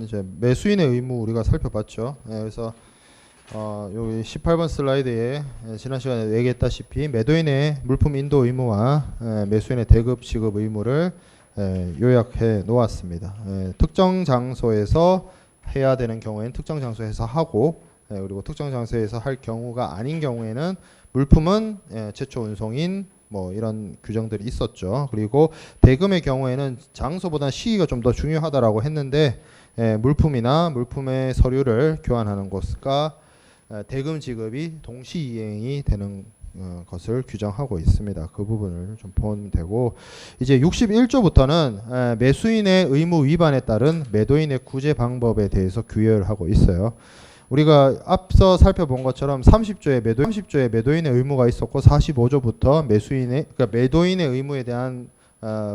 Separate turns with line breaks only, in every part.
이제 매수인의 의무 우리가 살펴봤죠. 그래서 여기 18번 슬라이드에 지난 시간에 얘기했다시피 매도인의 물품 인도 의무와 매수인의 대급 지급 의무를 요약해 놓았습니다. 특정 장소에서 해야 되는 경우에는 특정 장소에서 하고, 그리고 특정 장소에서 할 경우가 아닌 경우에는 물품은 최초 운송인 뭐 이런 규정들이 있었죠. 그리고 대금의 경우에는 장소보다 시기가 좀 더 중요하다라고 했는데, 물품이나 물품의 서류를 교환하는 것과 대금 지급이 동시이행이 되는 것을 규정하고 있습니다. 그 부분을 좀 보면 되고, 이제 61조부터는 매수인의 의무 위반에 따른 매도인의 구제 방법에 대해서 규율하고 있어요. 우리가 앞서 살펴본 것처럼 30조에 매도인의 의무가 있었고, 45조부터 그러니까 매도인의 의무에 대한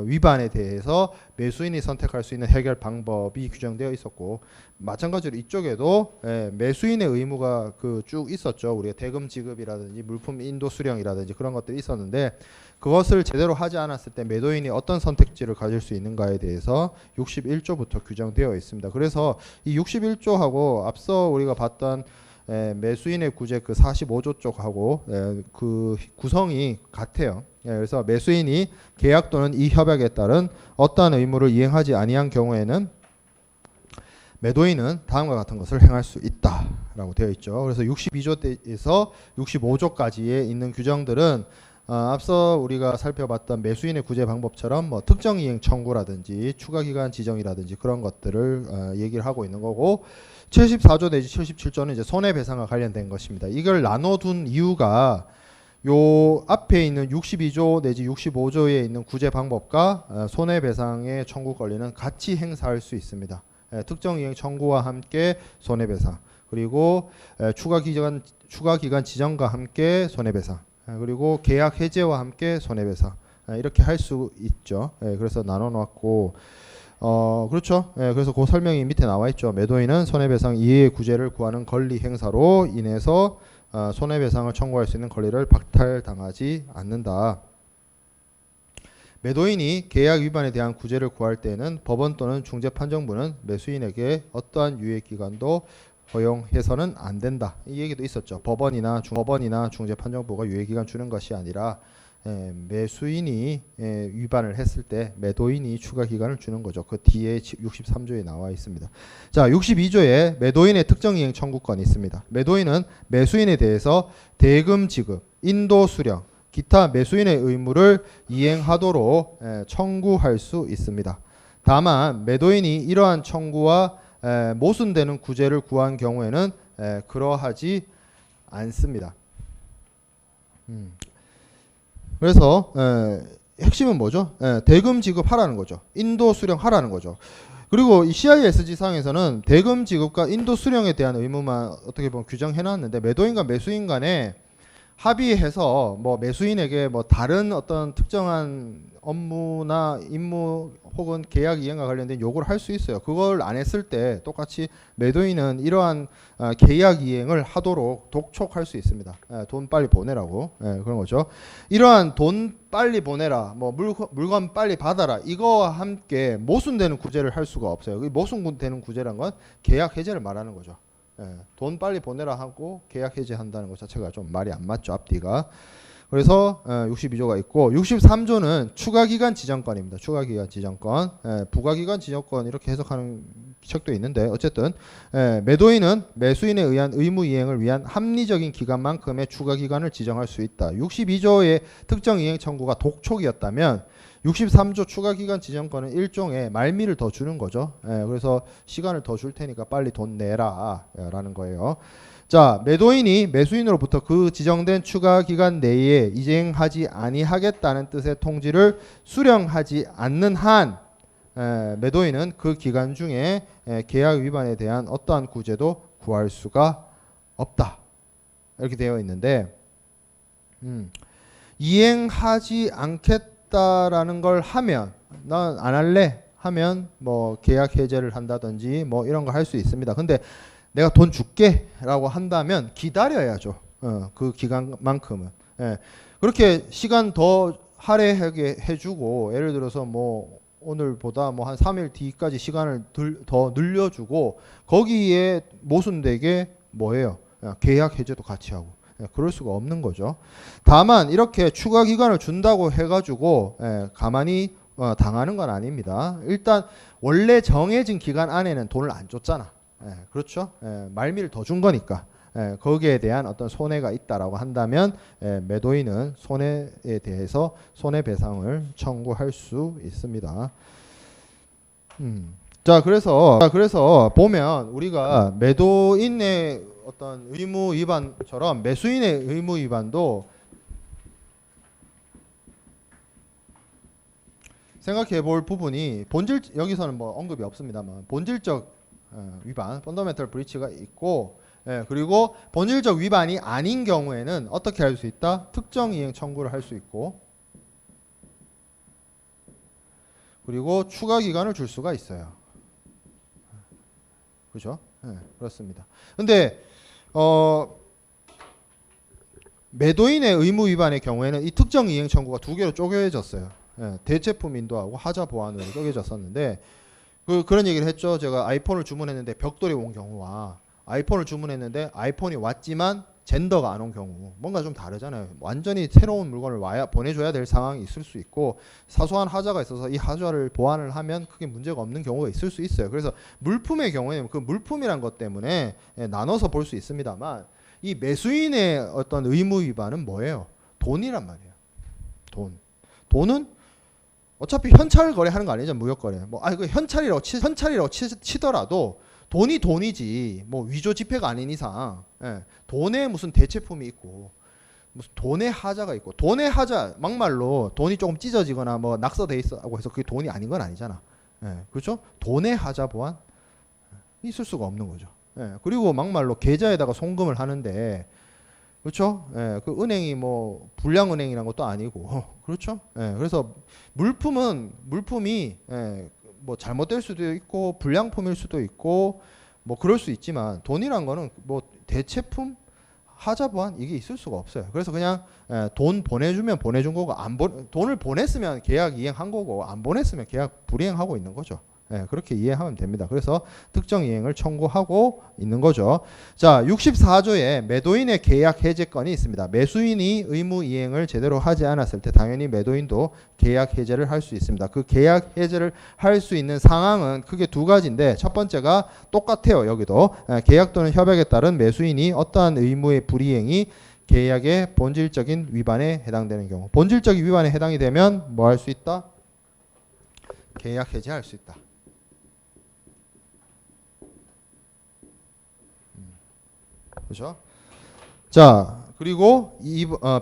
위반에 대해서 매수인이 선택할 수 있는 해결 방법이 규정되어 있었고, 마찬가지로 이쪽에도 매수인의 의무가 쭉 있었죠. 우리가 대금 지급이라든지 물품 인도 수령이라든지 그런 것들이 있었는데, 그것을 제대로 하지 않았을 때 매도인이 어떤 선택지를 가질 수 있는가에 대해서 61조부터 규정되어 있습니다. 그래서 이 61조하고 앞서 우리가 봤던 매수인의 구제 45조 쪽하고 그 구성이 같아요. 그래서 매수인이 계약 또는 이 협약에 따른 어떠한 의무를 이행하지 아니한 경우에는 매도인은 다음과 같은 것을 행할 수 있다라고 되어 있죠. 그래서 62조에서 65조까지에 있는 규정들은 앞서 우리가 살펴봤던 매수인의 구제 방법처럼 뭐 특정 이행 청구라든지 추가 기간 지정이라든지 그런 것들을 얘기를 하고 있는 거고, 74조 내지 77조는 이제 손해배상과 관련된 것입니다. 이걸 나눠둔 이유가 요 앞에 있는 62조 내지 65조에 있는 구제 방법과 손해배상의 청구 권리는 같이 행사할 수 있습니다. 특정 이행 청구와 함께 손해배상, 그리고 추가 기간 지정과 함께 손해배상, 그리고 계약 해제와 함께 손해배상, 이렇게 할 수 있죠. 그래서 나눠 놨고, 그렇죠. 그래서 그 설명이 밑에 나와 있죠. 매도인은 손해배상 이해의 구제를 구하는 권리 행사로 인해서 손해배상을 청구할 수 있는 권리를 박탈당하지 않는다. 매도인이 계약 위반에 대한 구제를 구할 때에는 법원 또는 중재판정부는 매수인에게 어떠한 유예기간도 허용해서는 안 된다. 이 얘기도 있었죠. 법원이나 중재판정부가 유예기간 주는 것이 아니라 매수인이 위반을 했을 때 매도인이 추가 기간을 주는 거죠. 그 뒤에 63조에 나와 있습니다. 자, 62조에 매도인의 특정 이행 청구권이 있습니다. 매도인은 매수인에 대해서 대금 지급, 인도 수령, 기타 매수인의 의무를 이행하도록 청구할 수 있습니다. 다만 매도인이 이러한 청구와 모순되는 구제를 구한 경우에는 그러하지 않습니다. 그래서 핵심은 뭐죠? 대금 지급하라는 거죠. 인도 수령하라는 거죠. 그리고 이 CISG 상에서는 대금 지급과 인도 수령에 대한 의무만 어떻게 보면 규정해 놨는데, 매도인과 매수인 간에 합의해서 뭐 매수인에게 뭐 다른 어떤 특정한 업무나 임무 혹은 계약 이행과 관련된 요구를 할 수 있어요. 그걸 안 했을 때 똑같이 매도인은 이러한 계약 이행을 하도록 독촉할 수 있습니다. 돈 빨리 보내라고, 그런 거죠. 이러한 돈 빨리 보내라, 뭐 물건 빨리 받아라, 이거와 함께 모순되는 구제를 할 수가 없어요. 모순되는 구제란 건 계약 해제를 말하는 거죠. 돈 빨리 보내라 하고 계약 해제한다는 것 자체가 좀 말이 안 맞죠, 앞뒤가. 그래서 62조가 있고, 63조는 추가기간 지정권입니다. 추가기간 지정권, 부가기간 지정권 이렇게 해석하는 책도 있는데, 어쨌든 매도인은 매수인에 의한 의무 이행을 위한 합리적인 기간만큼의 추가기간을 지정할 수 있다. 62조의 특정 이행 청구가 독촉이었다면 63조 추가기간 지정권은 일종의 말미를 더 주는 거죠. 그래서 시간을 더 줄 테니까 빨리 돈 내라 라는 거예요. 자, 매도인이 매수인으로부터 그 지정된 추가기간 내에 이행하지 아니하겠다는 뜻의 통지를 수령하지 않는 한 매도인은 그 기간 중에 계약 위반에 대한 어떠한 구제도 구할 수가 없다. 이렇게 되어 있는데, 이행하지 않겠다라는 걸 하면, 난 안 할래 하면 뭐 계약 해제를 한다든지 뭐 이런 거 할 수 있습니다. 근데 내가 돈 줄게 라고 한다면 기다려야죠. 그 기간만큼은. 그렇게 시간 더 할애하게 해주고, 예를 들어서 뭐 오늘보다 뭐 한 3일 뒤까지 시간을 더 늘려주고 거기에 모순되게 뭐예요? 계약 해제도 같이 하고 그럴 수가 없는 거죠. 다만 이렇게 추가 기간을 준다고 해가지고 가만히 당하는 건 아닙니다. 일단 원래 정해진 기간 안에는 돈을 안 줬잖아. 그렇죠? 말미를 더 준 거니까. 거기에 대한 어떤 손해가 있다라고 한다면 매도인은 손해에 대해서 손해배상을 청구할 수 있습니다. 자, 그래서 보면 우리가 매도인의 어떤 의무 위반처럼 매수인의 의무 위반도 생각해 볼 부분이 여기서는 뭐 언급이 없습니다만 본질적 위반, 펀더멘털 브리치가 있고 그리고 본질적 위반이 아닌 경우에는 어떻게 할 수 있다? 특정 이행 청구를 할 수 있고 그리고 추가 기간을 줄 수가 있어요. 그죠? 그렇습니다. 근데 매도인의 의무 위반의 경우에는 이 특정 이행 청구가 두 개로 쪼개졌어요. 대체품 인도하고 하자 보완으로 쪼개졌었는데 그런 얘기를 했죠. 제가 아이폰을 주문했는데 벽돌이 온 경우와 아이폰을 주문했는데 아이폰이 왔지만 젠더가 안 온 경우 뭔가 좀 다르잖아요. 완전히 새로운 물건을 보내줘야 될 상황이 있을 수 있고 사소한 하자가 있어서 이 하자를 보완을 하면 크게 문제가 없는 경우가 있을 수 있어요. 그래서 물품의 경우에는 그 물품이란 것 때문에 나눠서 볼 수 있습니다만 이 매수인의 어떤 의무 위반은 뭐예요? 돈이란 말이에요. 돈은 어차피 현찰 거래하는 거 아니죠. 무역 거래. 그 현찰이라고 치더라도 돈이 돈이지 뭐 위조 지폐가 아닌 이상 돈에 무슨 대체품이 있고 무슨 돈의 하자가 있고 돈의 하자 막말로 돈이 조금 찢어지거나 뭐 낙서돼 있어고 해서 그게 돈이 아닌 건 아니잖아. 그렇죠? 돈의 하자 보완 있을 수가 없는 거죠. 그리고 막말로 계좌에다가 송금을 하는데 그렇죠? 그 은행이 뭐 불량은행이란 것도 아니고 그렇죠? 그래서 물품이 뭐 잘못될 수도 있고 불량품일 수도 있고 뭐 그럴 수 있지만 돈이란 거는 뭐 대체품 하자 보완 이게 있을 수가 없어요. 그래서 그냥 돈 보내주면 보내준 거고 돈을 보냈으면 계약 이행한 거고 안 보냈으면 계약 불이행하고 있는 거죠. 그렇게 이해하면 됩니다. 그래서 특정 이행을 청구하고 있는 거죠. 자, 64조에 매도인의 계약 해제권이 있습니다. 매수인이 의무 이행을 제대로 하지 않았을 때 당연히 매도인도 계약 해제를 할 수 있습니다. 그 계약 해제를 할 수 있는 상황은 크게 두 가지인데 첫 번째가 똑같아요. 여기도 계약 또는 협약에 따른 매수인이 어떠한 의무의 불이행이 계약의 본질적인 위반에 해당되는 경우 본질적인 위반에 해당이 되면 뭐 할 수 있다? 계약 해제할 수 있다. 그렇죠? 자, 그리고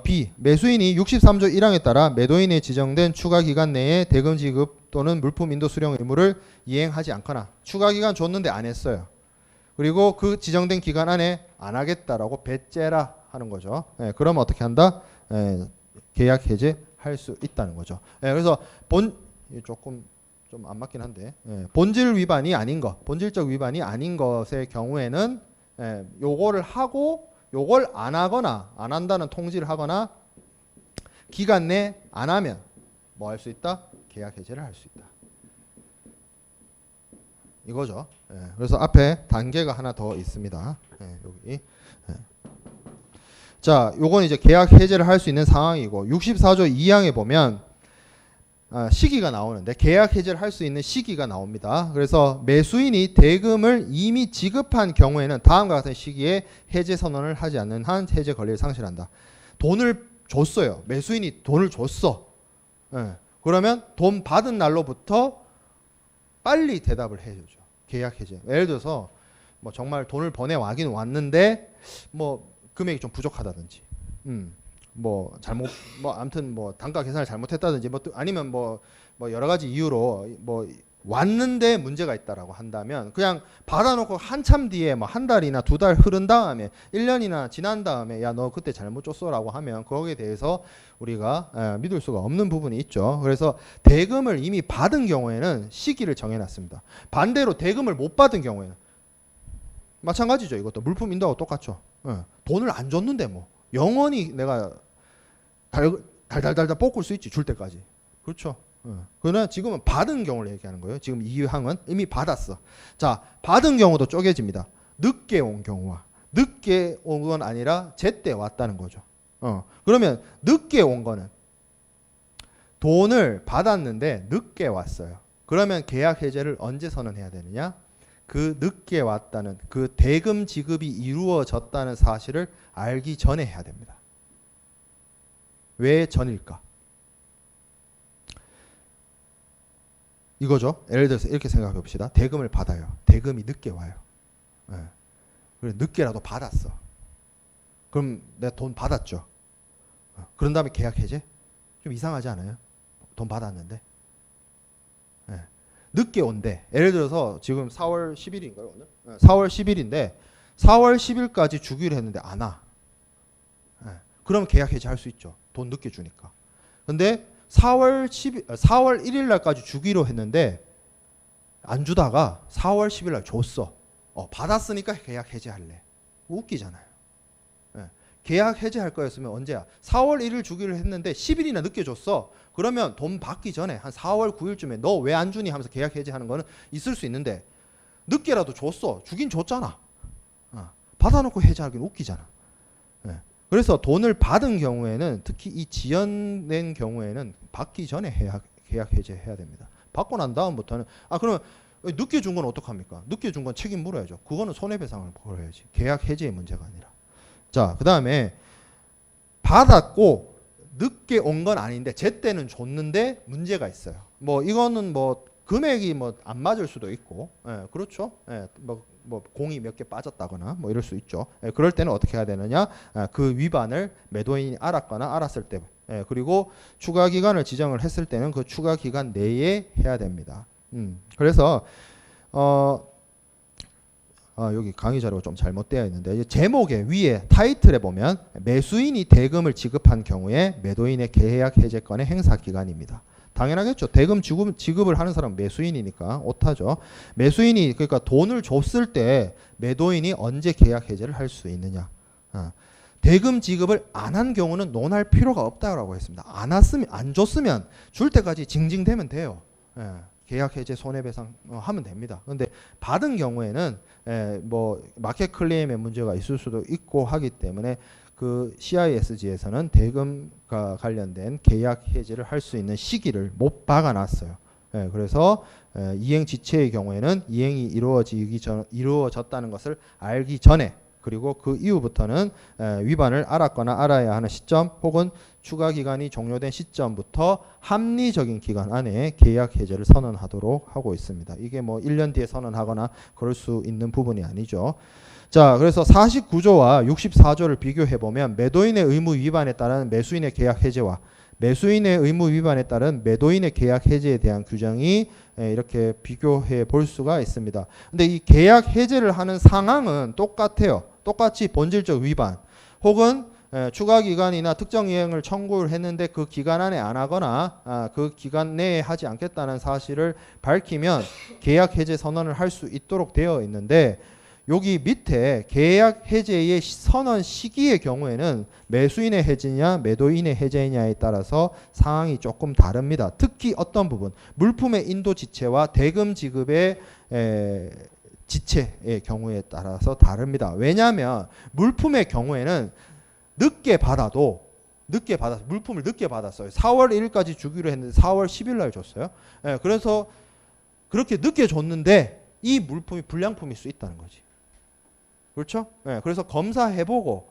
B. 매수인이 63조 1항에 따라 매도인에 지정된 추가 기간 내에 대금 지급 또는 물품 인도 수령 의무를 이행하지 않거나 추가 기간 줬는데 안 했어요. 그리고 그 지정된 기간 안에 안 하겠다라고 배째라 하는 거죠. 그러면 어떻게 한다? 계약 해제할 수 있다는 거죠. 그래서 조금 좀 안 맞긴 한데 본질 위반이 아닌 것, 본질적 위반이 아닌 것의 경우에는 요거를 하고 요걸 안 하거나 안 한다는 통지를 하거나 기간 내 안 하면 뭐 할 수 있다? 계약 해제를 할 수 있다. 이거죠. 그래서 앞에 단계가 하나 더 있습니다. 여기. 자, 요건 이제 계약 해제를 할 수 있는 상황이고 64조 2항에 보면 시기가 나오는데 계약 해제를 할 수 있는 시기가 나옵니다. 그래서 매수인이 대금을 이미 지급한 경우에는 다음과 같은 시기에 해제 선언을 하지 않는 한 해제 권리를 상실한다. 돈을 줬어요. 매수인이 돈을 줬어. 그러면 돈 받은 날로부터 빨리 대답을 해주죠. 계약 해제. 예를 들어서 뭐 정말 돈을 보내와긴 왔는데 뭐 금액이 좀 부족하다든지 뭐 잘못 아무튼 뭐 단가 계산을 잘못했다든지 뭐 아니면 뭐 여러 가지 이유로 뭐 왔는데 문제가 있다라고 한다면 그냥 받아놓고 한참 뒤에 뭐 한 달이나 두 달 흐른 다음에 1년이나 지난 다음에 야 너 그때 잘못 줬어라고 하면 거기에 대해서 우리가 믿을 수가 없는 부분이 있죠. 그래서 대금을 이미 받은 경우에는 시기를 정해놨습니다. 반대로 대금을 못 받은 경우에는 마찬가지죠. 이것도 물품 인도하고 똑같죠. 돈을 안 줬는데 뭐 영원히 내가 달달달달 볶을 수 있지 줄 때까지. 그렇죠. 그러나 지금은 받은 경우를 얘기하는 거예요. 지금 이 항은 이미 받았어. 자, 받은 경우도 쪼개집니다. 늦게 온 경우와 늦게 온 건 아니라 제때 왔다는 거죠. 그러면 늦게 온 거는 돈을 받았는데 늦게 왔어요. 그러면 계약 해제를 언제 선언해야 되느냐? 그 늦게 왔다는 그 대금 지급이 이루어졌다는 사실을 알기 전에 해야 됩니다. 왜 전일까? 이거죠. 예를 들어서 이렇게 생각해 봅시다. 대금을 받아요. 대금이 늦게 와요. 그래, 늦게라도 받았어. 그럼 내가 돈 받았죠. 그런 다음에 계약 해제? 좀 이상하지 않아요? 돈 받았는데. 늦게 온대. 예를 들어서 지금 4월 10일인가요 오늘? 4월 10일인데 4월 10일까지 주기로 했는데 안 와. 그럼 계약 해제 할 수 있죠. 돈 늦게 주니까. 근데 4월 1일 날까지 주기로 했는데 안 주다가 4월 10일 날 줬어. 받았으니까 계약 해제할래. 웃기잖아요. 계약 해제할 거였으면 언제야? 4월 1일 주기로 했는데 10일이나 늦게 줬어. 그러면 돈 받기 전에 한 4월 9일쯤에 너 왜 안 주니 하면서 계약 해제하는 거는 있을 수 있는데 늦게라도 줬어. 주긴 줬잖아. 받아놓고 해제하기는 웃기잖아. 그래서 돈을 받은 경우에는 특히 이 지연된 경우에는 받기 전에 계약 해제해야 됩니다. 받고 난 다음부터는 그러면 늦게 준 건 어떡합니까? 늦게 준 건 책임 물어야죠. 그거는 손해배상을 물어야지. 계약 해제의 문제가 아니라. 자, 그 다음에 받았고 늦게 온 건 아닌데 제때는 줬는데 문제가 있어요. 뭐 이거는 뭐 금액이 뭐 안 맞을 수도 있고, 그렇죠. 뭐 공이 몇 개 빠졌다거나 뭐 이럴 수 있죠. 그럴 때는 어떻게 해야 되느냐? 그 위반을 매도인이 알았거나 알았을 때, 그리고 추가 기간을 지정을 했을 때는 그 추가 기간 내에 해야 됩니다. 그래서 여기 강의 자료가 좀 잘못되어 있는데 제목에 위에 타이틀에 보면 매수인이 대금을 지급한 경우에 매도인의 계약 해제권의 행사 기간입니다. 당연하겠죠. 대금 지급을 하는 사람은 매수인이니까 오타죠. 매수인이 그러니까 돈을 줬을 때 매도인이 언제 계약 해제를 할 수 있느냐. 대금 지급을 안 한 경우는 논할 필요가 없다라고 했습니다. 안 줬으면 줄 때까지 징징대면 돼요. 계약 해제 손해배상 하면 됩니다. 그런데 받은 경우에는 뭐 마켓 클레임의 문제가 있을 수도 있고 하기 때문에 그 CISG에서는 대금과 관련된 계약 해제를 할 수 있는 시기를 못 박아놨어요. 그래서 이행 지체의 경우에는 이행이 이루어졌다는 것을 알기 전에 그리고 그 이후부터는 위반을 알았거나 알아야 하는 시점 혹은 추가 기간이 종료된 시점부터 합리적인 기간 안에 계약 해제를 선언하도록 하고 있습니다. 이게 뭐 1년 뒤에 선언하거나 그럴 수 있는 부분이 아니죠. 자, 그래서 49조와 64조를 비교해 보면 매도인의 의무 위반에 따른 매수인의 계약 해제와 매수인의 의무 위반에 따른 매도인의 계약 해제에 대한 규정이 이렇게 비교해 볼 수가 있습니다. 근데 이 계약 해제를 하는 상황은 똑같아요. 똑같이 본질적 위반 혹은 추가 기간이나 특정 이행을 청구를 했는데 그 기간 안에 안 하거나 그 기간 내에 하지 않겠다는 사실을 밝히면 계약 해제 선언을 할 수 있도록 되어 있는데 여기 밑에 계약 해제의 선언 시기의 경우에는 매수인의 해제냐 매도인의 해제냐에 따라서 상황이 조금 다릅니다. 특히 어떤 부분 물품의 인도 지체와 대금 지급의 지체의 경우에 따라서 다릅니다. 왜냐하면 물품의 경우에는 늦게 받아서 물품을 늦게 받았어요. 4월 1일까지 주기로 했는데 4월 10일 날 줬어요. 그래서 그렇게 늦게 줬는데 이 물품이 불량품일 수 있다는 거지. 그렇죠? 그래서 검사해보고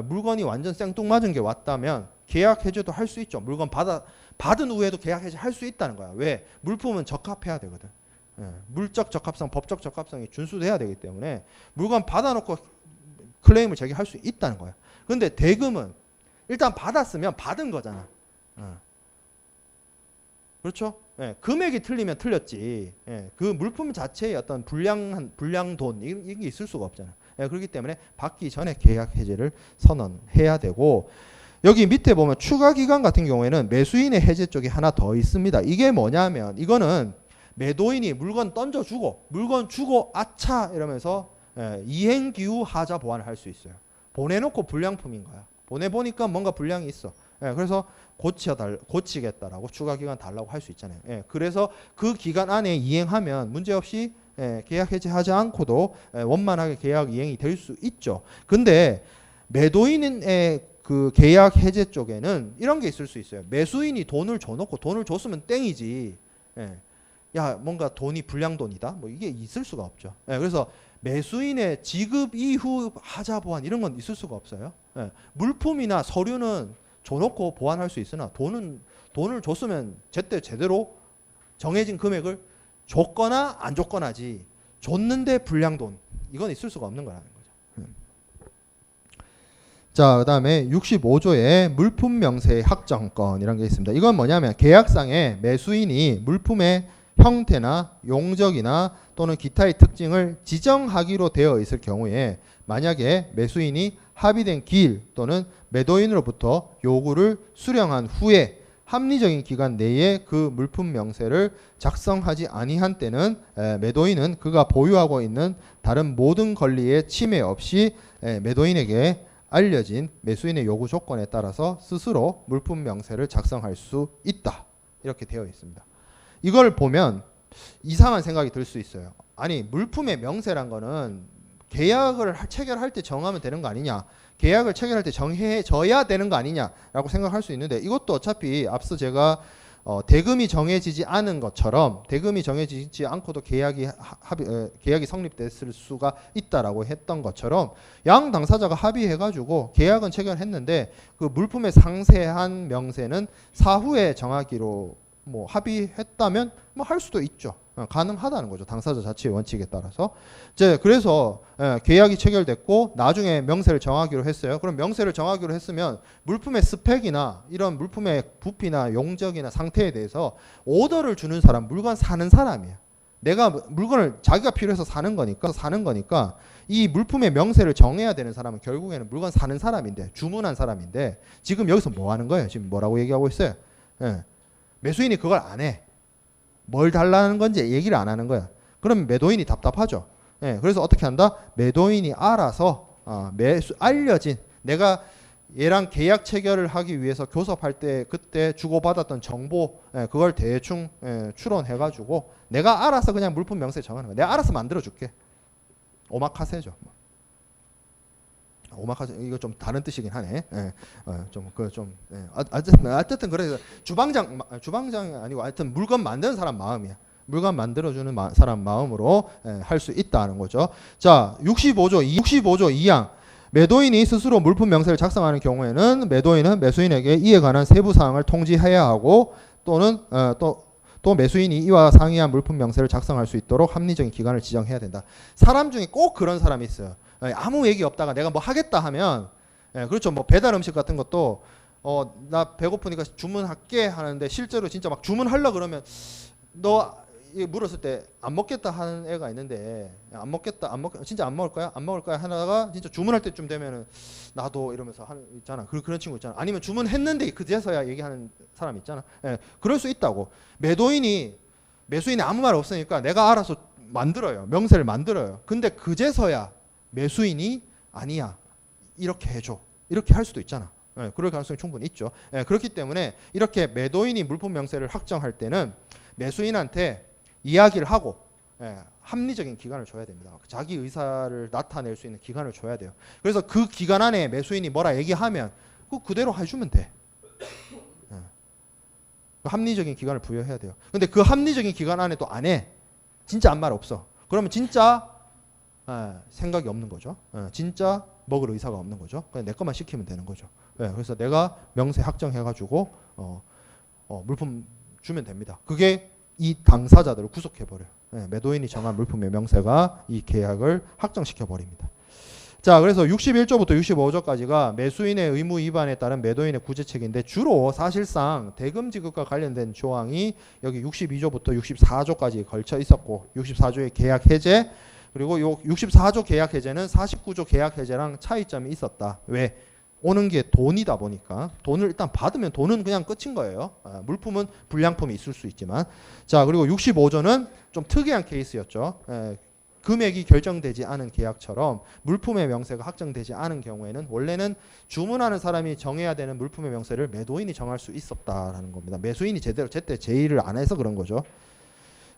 물건이 완전 생뚱맞은 게 왔다면 계약 해제도 할 수 있죠. 물건 받은 후에도 계약 해제 할 수 있다는 거야. 왜? 물품은 적합해야 되거든. 물적 적합성, 법적 적합성이 준수돼야 되기 때문에 물건 받아놓고 클레임을 제기할 수 있다는 거야. 근데 대금은 일단 받았으면 받은 거잖아. 그렇죠? 금액이 틀리면 틀렸지. 그 물품 자체의 어떤 불량 돈 이게 있을 수가 없잖아. 그렇기 때문에 받기 전에 계약 해제를 선언해야 되고 여기 밑에 보면 추가 기간 같은 경우에는 매수인의 해제 쪽이 하나 더 있습니다. 이게 뭐냐면 이거는 매도인이 물건 던져주고 물건 주고 아차 이러면서 이행기후 하자 보완을 할 수 있어요. 보내놓고 불량품인 거야. 보내보니까 뭔가 불량이 있어. 예, 그래서 고치겠다라고 추가 기간 달라고 할 수 있잖아요. 예, 그래서 그 기간 안에 이행하면 문제없이 계약 해지하지 않고도 원만하게 계약 이행이 될 수 있죠. 근데 매도인의 그 계약 해제 쪽에는 이런 게 있을 수 있어요. 매수인이 돈을 줘놓고 돈을 줬으면 땡이지. 예. 야, 뭔가 돈이 불량돈이다. 뭐 이게 있을 수가 없죠. 예, 그래서 매수인의 지급 이후 하자 보완 이런 건 있을 수가 없어요. 예, 물품이나 서류는 줘놓고 보완할 수 있으나 돈을 줬으면 제때 제대로 정해진 금액을 줬거나 안 줬거나지. 줬는데 불량돈 이건 있을 수가 없는 거라는 거죠. 자, 그다음에 65조에 물품 명세의 확정권이라는 게 있습니다. 이건 뭐냐면 계약상에 매수인이 물품의 형태나 용적이나 또는 기타의 특징을 지정하기로 되어 있을 경우에 만약에 매수인이 합의된 기일 또는 매도인으로부터 요구를 수령한 후에 합리적인 기간 내에 그 물품 명세를 작성하지 아니한 때는 매도인은 그가 보유하고 있는 다른 모든 권리에 침해 없이 매도인에게 알려진 매수인의 요구 조건에 따라서 스스로 물품 명세를 작성할 수 있다. 이렇게 되어 있습니다. 이걸 보면 이상한 생각이 들 수 있어요. 아니, 물품의 명세란 거는 계약을 체결할 때 정하면 되는 거 아니냐, 계약을 체결할 때 정해져야 되는 거 아니냐라고 생각할 수 있는데, 이것도 어차피 앞서 제가 대금이 정해지지 않은 것처럼 대금이 정해지지 않고도 계약이 성립됐을 수가 있다라고 했던 것처럼 양 당사자가 합의해가지고 계약은 체결했는데 그 물품의 상세한 명세는 사후에 정하기로 뭐 합의했다면 뭐 할 수도 있죠. 가능하다는 거죠. 당사자 자체의 원칙에 따라서. 이제 그래서 계약이 체결됐고 나중에 명세를 정하기로 했어요. 그럼 명세를 정하기로 했으면 물품의 스펙이나 이런 물품의 부피나 용적이나 상태에 대해서 오더를 주는 사람, 물건 사는 사람이야. 내가 물건을 자기가 필요해서 사는 거니까 이 물품의 명세를 정해야 되는 사람은 결국에는 물건 사는 사람인데, 주문한 사람인데, 지금 여기서 뭐 하는 거예요? 지금 뭐라고 얘기하고 있어요? 매수인이 그걸 안 해. 뭘 달라는 건지 얘기를 안 하는 거야. 그럼 매도인이 답답하죠. 그래서 어떻게 한다? 매도인이 알아서 알려진, 내가 얘랑 계약 체결을 하기 위해서 교섭할 때 그때 주고받았던 정보, 그걸 대충 추론해가지고 내가 알아서 그냥 물품 명세 정하는 거야. 내가 알아서 만들어줄게. 오마카세죠. 오마카세, 이거 좀 다른 뜻이긴 하네. 어쨌든 그래서 주방장이 아니고 하여튼 물건 만드는 사람 마음이야. 물건 만들어주는 사람 마음으로 할 수 있다는 거죠. 자, 65조 2항. 매도인이 스스로 물품 명세를 작성하는 경우에는 매도인은 매수인에게 이에 관한 세부 사항을 통지해야 하고 또는 또 매수인이 이와 상이한 물품 명세를 작성할 수 있도록 합리적인 기간을 지정해야 된다. 사람 중에 꼭 그런 사람이 있어요. 아무 얘기 없다가 내가 뭐 하겠다 하면, 그렇죠. 뭐 배달 음식 같은 것도 나 배고프니까 주문할게 하는데 실제로 진짜 막 주문하려 그러면 너 물었을 때 안 먹겠다 하는 애가 있는데, 진짜 안 먹을 거야 하다가 진짜 주문할 때쯤 되면은 나도 이러면서 있잖아. 그런 친구 있잖아. 아니면 주문했는데 그제서야 얘기하는 사람 있잖아. 그럴 수 있다고. 매수인이 아무 말 없으니까 내가 알아서 만들어요. 명세를 만들어요. 근데 그제서야 매수인이 아니야, 이렇게 해줘, 이렇게 할 수도 있잖아. 그럴 가능성이 충분히 있죠. 그렇기 때문에 이렇게 매도인이 물품 명세를 확정할 때는 매수인한테 이야기를 하고 합리적인 기간을 줘야 됩니다. 자기 의사를 나타낼 수 있는 기간을 줘야 돼요. 그래서 그 기간 안에 매수인이 뭐라 얘기하면 그대로 해주면 돼. 합리적인 기간을 부여해야 돼요. 근데 그 합리적인 기간 안에 또 안 해, 진짜 아무 말 없어, 그러면 진짜 생각이 없는 거죠. 진짜 먹을 의사가 없는 거죠. 그냥 내 것만 시키면 되는 거죠. 그래서 내가 명세 확정해가지고 물품 주면 됩니다. 그게 이 당사자들을 구속해버려요. 매도인이 정한 물품의 명세가 이 계약을 확정시켜버립니다. 자, 그래서 61조부터 65조까지가 매수인의 의무 위반에 따른 매도인의 구제책인데, 주로 사실상 대금 지급과 관련된 조항이 여기 62조부터 64조까지 걸쳐 있었고, 64조의 계약 해제, 그리고 요 64조 계약 해제는 49조 계약 해제랑 차이점이 있었다. 왜? 오는 게 돈이다 보니까 돈을 일단 받으면 돈은 그냥 끝인 거예요. 물품은 불량품이 있을 수 있지만. 자, 그리고 65조는 좀 특이한 케이스였죠. 금액이 결정되지 않은 계약처럼 물품의 명세가 확정되지 않은 경우에는 원래는 주문하는 사람이 정해야 되는 물품의 명세를 매도인이 정할 수 있었다라는 겁니다. 매수인이 제때 제의를 안 해서 그런 거죠.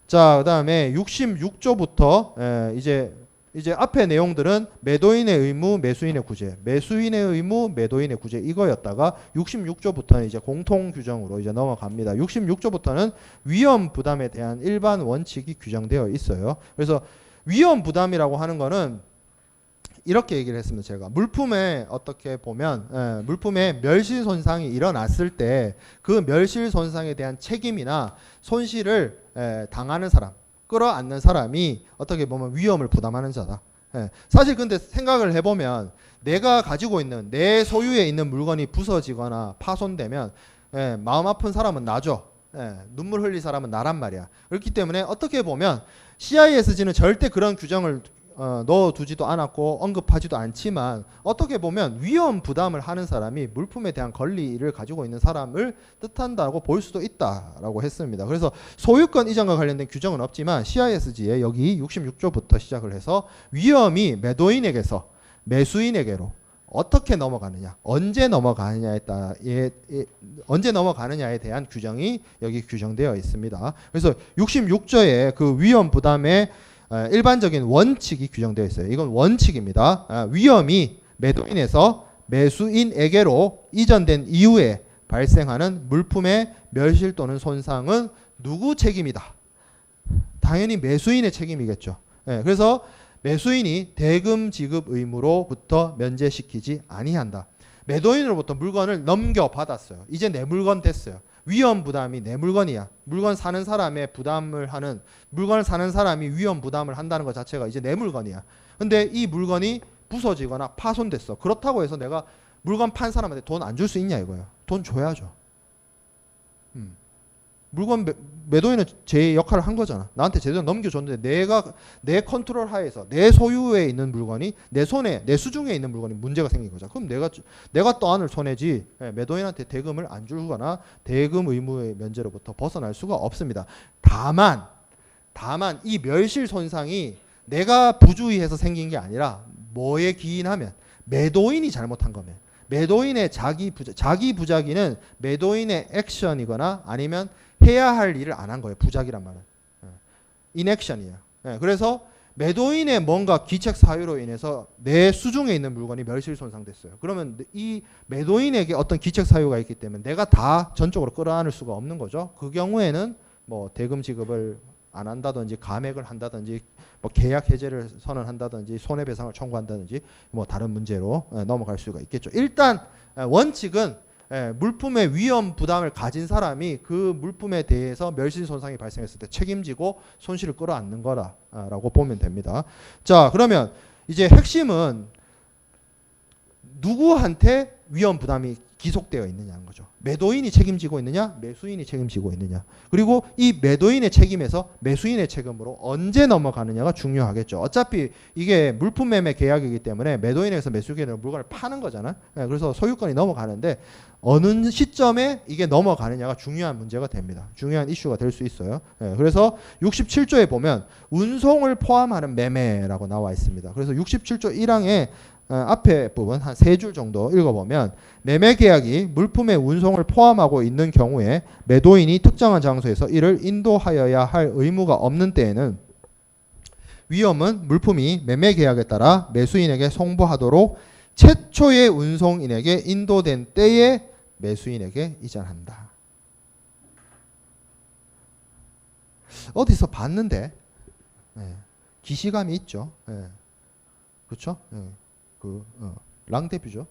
자, 그다음에 66조부터 이제 앞의 내용들은 매도인의 의무, 매수인의 구제, 매수인의 의무, 매도인의 구제 이거였다가 66조부터는 이제 공통 규정으로 이제 넘어갑니다. 66조부터는 위험 부담에 대한 일반 원칙이 규정되어 있어요. 그래서 위험 부담이라고 하는 거는 이렇게 얘기를 했습니다. 제가 물품에 어떻게 보면 물품에 멸실 손상이 일어났을 때 그 멸실 손상에 대한 책임이나 손실을 당하는 사람, 끌어안는 사람이 어떻게 보면 위험을 부담하는 자다. 사실 근데 생각을 해보면 내가 가지고 있는 내 소유에 있는 물건이 부서지거나 파손되면 마음 아픈 사람은 나죠. 눈물 흘릴 사람은 나란 말이야. 그렇기 때문에 어떻게 보면 CISG는 절대 그런 규정을 넣어두지도 않았고 언급하지도 않지만 어떻게 보면 위험 부담을 하는 사람이 물품에 대한 권리를 가지고 있는 사람을 뜻한다고 볼 수도 있다라고 했습니다. 그래서 소유권 이전과 관련된 규정은 없지만 CISG에 여기 66조부터 시작을 해서 위험이 매도인에게서 매수인에게로 어떻게 넘어가느냐, 언제 넘어가느냐에 대한 규정이 여기 규정되어 있습니다. 그래서 66조에 그 위험 부담의 일반적인 원칙이 규정되어 있어요. 이건 원칙입니다. 위험이 매도인에서 매수인에게로 이전된 이후에 발생하는 물품의 멸실 또는 손상은 누구 책임이다? 당연히 매수인의 책임이겠죠. 그래서 매수인이 대금 지급 의무로부터 면제시키지 아니한다. 매도인으로부터 물건을 넘겨받았어요. 이제 내 물건 됐어요. 위험 부담이 내 물건이야. 물건을 사는 사람이 위험 부담을 한다는 것 자체가 이제 내 물건이야. 근데 이 물건이 부서지거나 파손됐어. 그렇다고 해서 내가 물건 판 사람한테 돈 안 줄 수 있냐 이거예요. 돈 줘야죠. 물건 매도인은 제 역할을 한 거잖아. 나한테 제대로 넘겨줬는데 내가 내 컨트롤 하에서 내 소유에 있는 물건이 내 손에 내 수중에 있는 물건이 문제가 생긴 거잖아. 그럼 내가 떠안을 손해지 매도인한테 대금을 안 주거나 대금 의무의 면제로부터 벗어날 수가 없습니다. 다만 이 멸실 손상이 내가 부주의해서 생긴 게 아니라 뭐에 기인하면 매도인이 잘못한 거면 매도인의 자기 부작위는 매도인의 액션이거나 아니면 해야 할 일을 안 한 거예요. 부작이란 말은 인액션이에요. 그래서 매도인의 뭔가 기책 사유로 인해서 내 수중에 있는 물건이 멸실 손상됐어요. 그러면 이 매도인에게 어떤 기책 사유가 있기 때문에 내가 다 전적으로 끌어안을 수가 없는 거죠. 그 경우에는 뭐 대금 지급을 안 한다든지 감액을 한다든지 뭐 계약 해제를 선언한다든지 손해배상을 청구한다든지 뭐 다른 문제로 넘어갈 수가 있겠죠. 일단 원칙은 물품의 위험 부담을 가진 사람이 그 물품에 대해서 멸실 손상이 발생했을 때 책임지고 손실을 끌어안는 거라고 보면 됩니다. 자, 그러면 이제 핵심은 누구한테 위험 부담이 기속되어 있느냐는 거죠. 매도인이 책임지고 있느냐, 매수인이 책임지고 있느냐. 그리고 이 매도인의 책임에서 매수인의 책임으로 언제 넘어가느냐가 중요하겠죠. 어차피 이게 물품 매매 계약이기 때문에 매도인에서 매수인에게 물건을 파는 거잖아. 그래서 소유권이 넘어가는데 어느 시점에 이게 넘어가느냐가 중요한 문제가 됩니다. 중요한 이슈가 될 수 있어요. 그래서 67조에 보면 운송을 포함하는 매매라고 나와 있습니다. 그래서 67조 1항에 앞에 부분 한 3줄 정도 읽어보면 매매 계약이 물품의 운송을 포함하고 있는 경우에 매도인이 특정한 장소에서 이를 인도하여야 할 의무가 없는 때에는 위험은 물품이 매매 계약에 따라 매수인에게 송부하도록 최초의 운송인에게 인도된 때에 매수인에게 이전한다. 어디서 봤는데 기시감이 있죠. 그렇죠? 랑데뷰죠.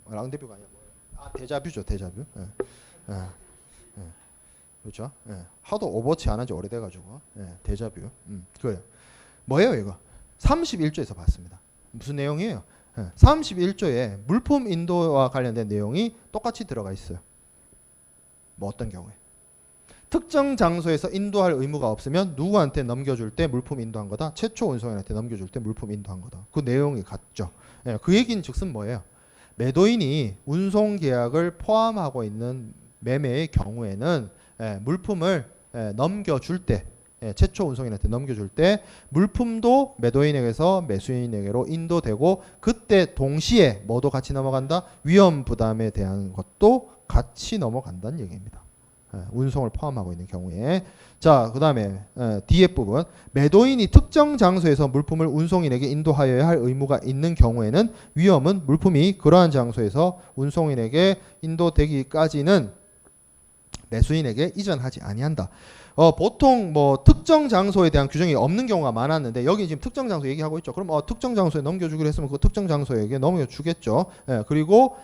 랑데뷰가 아니라 데자뷰죠. 데자뷰. 그렇죠. 하도 오버워치 안 한 지 오래돼가지고 데자뷰. 그래요. 뭐예요 이거? 31조에서 봤습니다. 무슨 내용이에요? 31조에 물품 인도와 관련된 내용이 똑같이 들어가 있어요. 뭐 어떤 경우에? 특정 장소에서 인도할 의무가 없으면 누구한테 넘겨줄 때 물품 인도한 거다. 최초 운송인한테 넘겨줄 때 물품 인도한 거다. 그 내용이 같죠. 그 얘기는 즉슨 뭐예요? 매도인이 운송 계약을 포함하고 있는 매매의 경우에는 물품을 넘겨줄 때 최초 운송인한테 넘겨줄 때 물품도 매도인에게서 매수인에게로 인도되고 그때 동시에 뭐도 같이 넘어간다? 위험 부담에 대한 것도 같이 넘어간다는 얘기입니다. 운송을 포함하고 있는 경우에. 자, 그 다음에 뒤에 부분 매도인이 특정 장소에서 물품을 운송인에게 인도하여야 할 의무가 있는 경우에는 위험은 물품이 그러한 장소에서 운송인에게 인도되기까지는 매수인에게 이전하지 아니한다. 보통 뭐 특정 장소에 대한 규정이 없는 경우가 많았는데 여기 지금 특정 장소 얘기하고 있죠. 그럼 특정 장소에 넘겨주기로 했으면 그 특정 장소에게 넘겨주겠죠. 그리고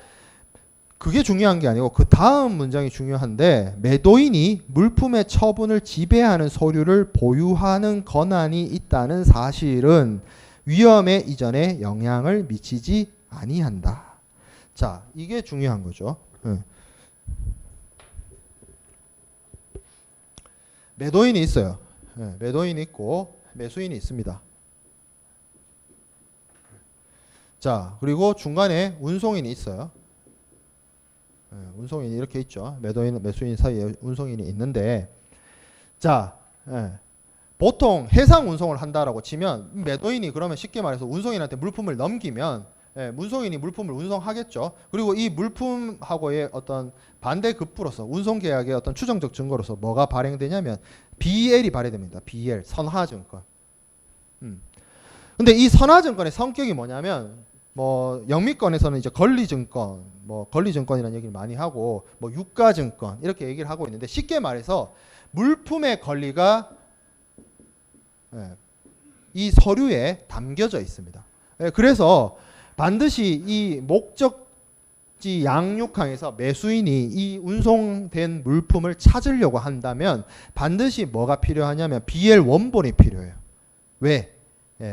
그게 중요한 게 아니고 그 다음 문장이 중요한데 매도인이 물품의 처분을 지배하는 서류를 보유하는 권한이 있다는 사실은 위험의 이전에 영향을 미치지 아니한다. 자, 이게 중요한 거죠. 매도인이 있어요. 매도인이 있고 매수인이 있습니다. 자, 그리고 중간에 운송인이 있어요. 운송인이 이렇게 있죠. 매도인, 매수인 사이에 운송인이 있는데, 자, 보통 해상 운송을 한다라고 치면 매도인이 그러면 쉽게 말해서 운송인한테 물품을 넘기면 운송인이 물품을 운송하겠죠. 그리고 이 물품하고의 어떤 반대급부로서 운송계약의 어떤 추정적 증거로서 뭐가 발행되냐면 BL이 발행됩니다. BL, 선화증권. 근데 이 선화증권의 성격이 뭐냐면 뭐 영미권에서는 이제 권리증권, 뭐 권리증권이라는 얘기를 많이 하고 뭐 유가증권 이렇게 얘기를 하고 있는데 쉽게 말해서 물품의 권리가 이 서류에 담겨져 있습니다. 그래서 반드시 이 목적지 양육항에서 매수인이 이 운송된 물품을 찾으려고 한다면 반드시 뭐가 필요하냐면 BL 원본이 필요해요. 왜?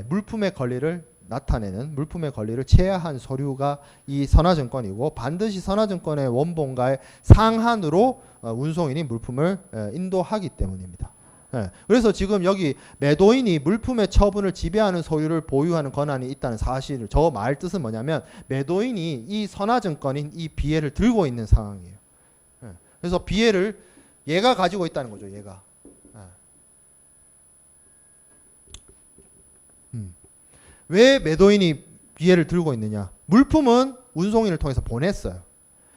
물품의 권리를 나타내는 물품의 권리를 체화한 서류가 이 선화증권이고 반드시 선화증권의 원본과의 상한으로 운송인이 물품을 인도하기 때문입니다. 그래서 지금 여기 매도인이 물품의 처분을 지배하는 소유를 보유하는 권한이 있다는 사실을 저 말 뜻은 뭐냐면 매도인이 이 선화증권인 이 BL을 들고 있는 상황이에요. 그래서 BL을 얘가 가지고 있다는 거죠. 얘가. 왜 매도인이 BL을 들고 있느냐? 물품은 운송인을 통해서 보냈어요.